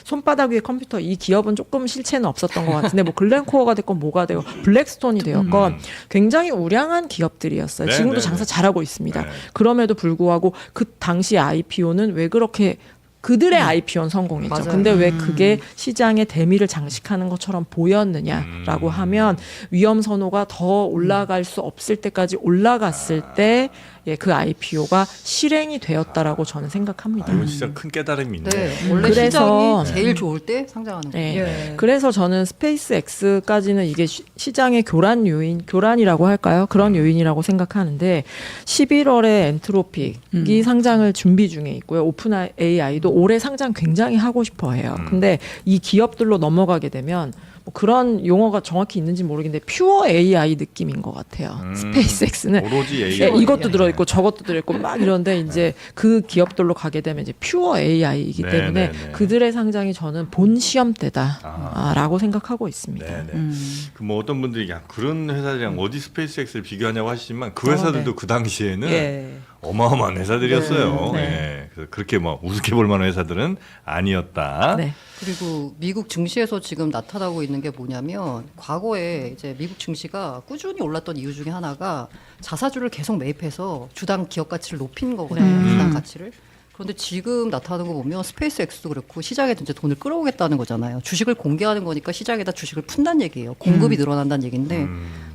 Speaker 9: 손바닥 위에 컴퓨터 이 기업은 조금 실체는 없었던 것 같은데 뭐 글렌코어가 됐건 뭐가 되고 블랙스톤이 되었건 굉장히 우량한 기업들이었어요.
Speaker 7: 네,
Speaker 9: 지금도
Speaker 7: 네,
Speaker 9: 장사
Speaker 7: 네.
Speaker 9: 잘하고 있습니다.
Speaker 7: 네.
Speaker 9: 그럼에도 불구하고 그 당시 IPO는 왜 그렇게 그들의 IPO는 성공했죠.
Speaker 6: 맞아요.
Speaker 9: 근데 왜 그게 시장의 대미를 장식하는 것처럼 보였느냐라고 하면 위험 선호가 더 올라갈 수 없을 때까지 올라갔을 때 예, 그 IPO가 실행이 되었다라고 저는 생각합니다.
Speaker 7: 이건 진짜 큰 깨달음이 있네.
Speaker 6: 네, 원래
Speaker 9: 그래서-
Speaker 6: 시장이 제일 좋을 때 상장하는 거예요.
Speaker 9: 네. 그래서 저는 스페이스 X까지는 이게 시장의 교란 요인, 교란이라고 할까요? 그런 요인이라고 생각하는데 11월에 엔트로픽이 상장을 준비 중에 있고요. 오픈 AI도 올해 상장 굉장히 하고 싶어 해요. 근데 이 기업들로 넘어가게 되면 뭐 그런 용어가 정확히 있는지 모르겠는데 퓨어 AI 느낌인 것 같아요. 스페이스 X는
Speaker 7: 오로지 AI.
Speaker 9: 예, 이것도 들어있고 저것도 들어있고 막 이런데 이제 그 기업들로 가게 되면 이제 퓨어 AI이기
Speaker 7: 네,
Speaker 9: 때문에
Speaker 7: 네, 네.
Speaker 9: 그들의 상장이 저는 본 시험대다라고 생각하고 있습니다.
Speaker 7: 네네. 그 뭐 어떤 분들이 야 그런 회사들이랑 어디 스페이스X를 비교하냐고 하시지만 그 회사들도 그 당시에는
Speaker 9: 예.
Speaker 7: 어마어마한 회사들이었어요.
Speaker 9: 네.
Speaker 7: 예. 그래서 그렇게 뭐 우습게 볼 만한 회사들은 아니었다.
Speaker 9: 네.
Speaker 6: 그리고 미국 증시에서 지금 나타나고 있는 게 뭐냐면 과거에 이제 미국 증시가 꾸준히 올랐던 이유 중에 하나가 자사주를 계속 매입해서 주당 기업 가치를 높인 거거든요. 주당 가치를. 그런데 지금 나타나는 거 보면 스페이스 X도 그렇고 시장에 이제 돈을 끌어오겠다는 거잖아요. 주식을 공개하는 거니까 시장에다 주식을 푼다는 얘기예요. 공급이 늘어난다는 얘기인데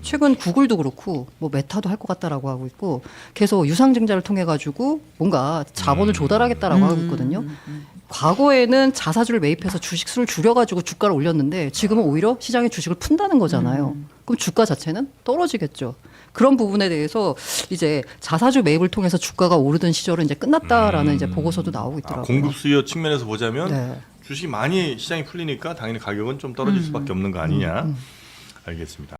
Speaker 6: 최근 구글도 그렇고 뭐 메타도 할 것 같다라고 하고 있고 계속 유상증자를 통해 가지고 뭔가 자본을 조달하겠다라고 하고 있거든요. 과거에는 자사주를 매입해서 주식수를 줄여가지고 주가를 올렸는데 지금은 오히려 시장에 주식을 푼다는 거잖아요. 그럼 주가 자체는 떨어지겠죠. 그런 부분에 대해서 이제 자사주 매입을 통해서 주가가 오르던 시절은 이제 끝났다라는 이제 보고서도 나오고 있더라고요.
Speaker 7: 공급 수요 측면에서 보자면
Speaker 6: 네.
Speaker 7: 주식이 많이 시장이 풀리니까 당연히 가격은 좀 떨어질 수밖에 없는 거 아니냐. 알겠습니다.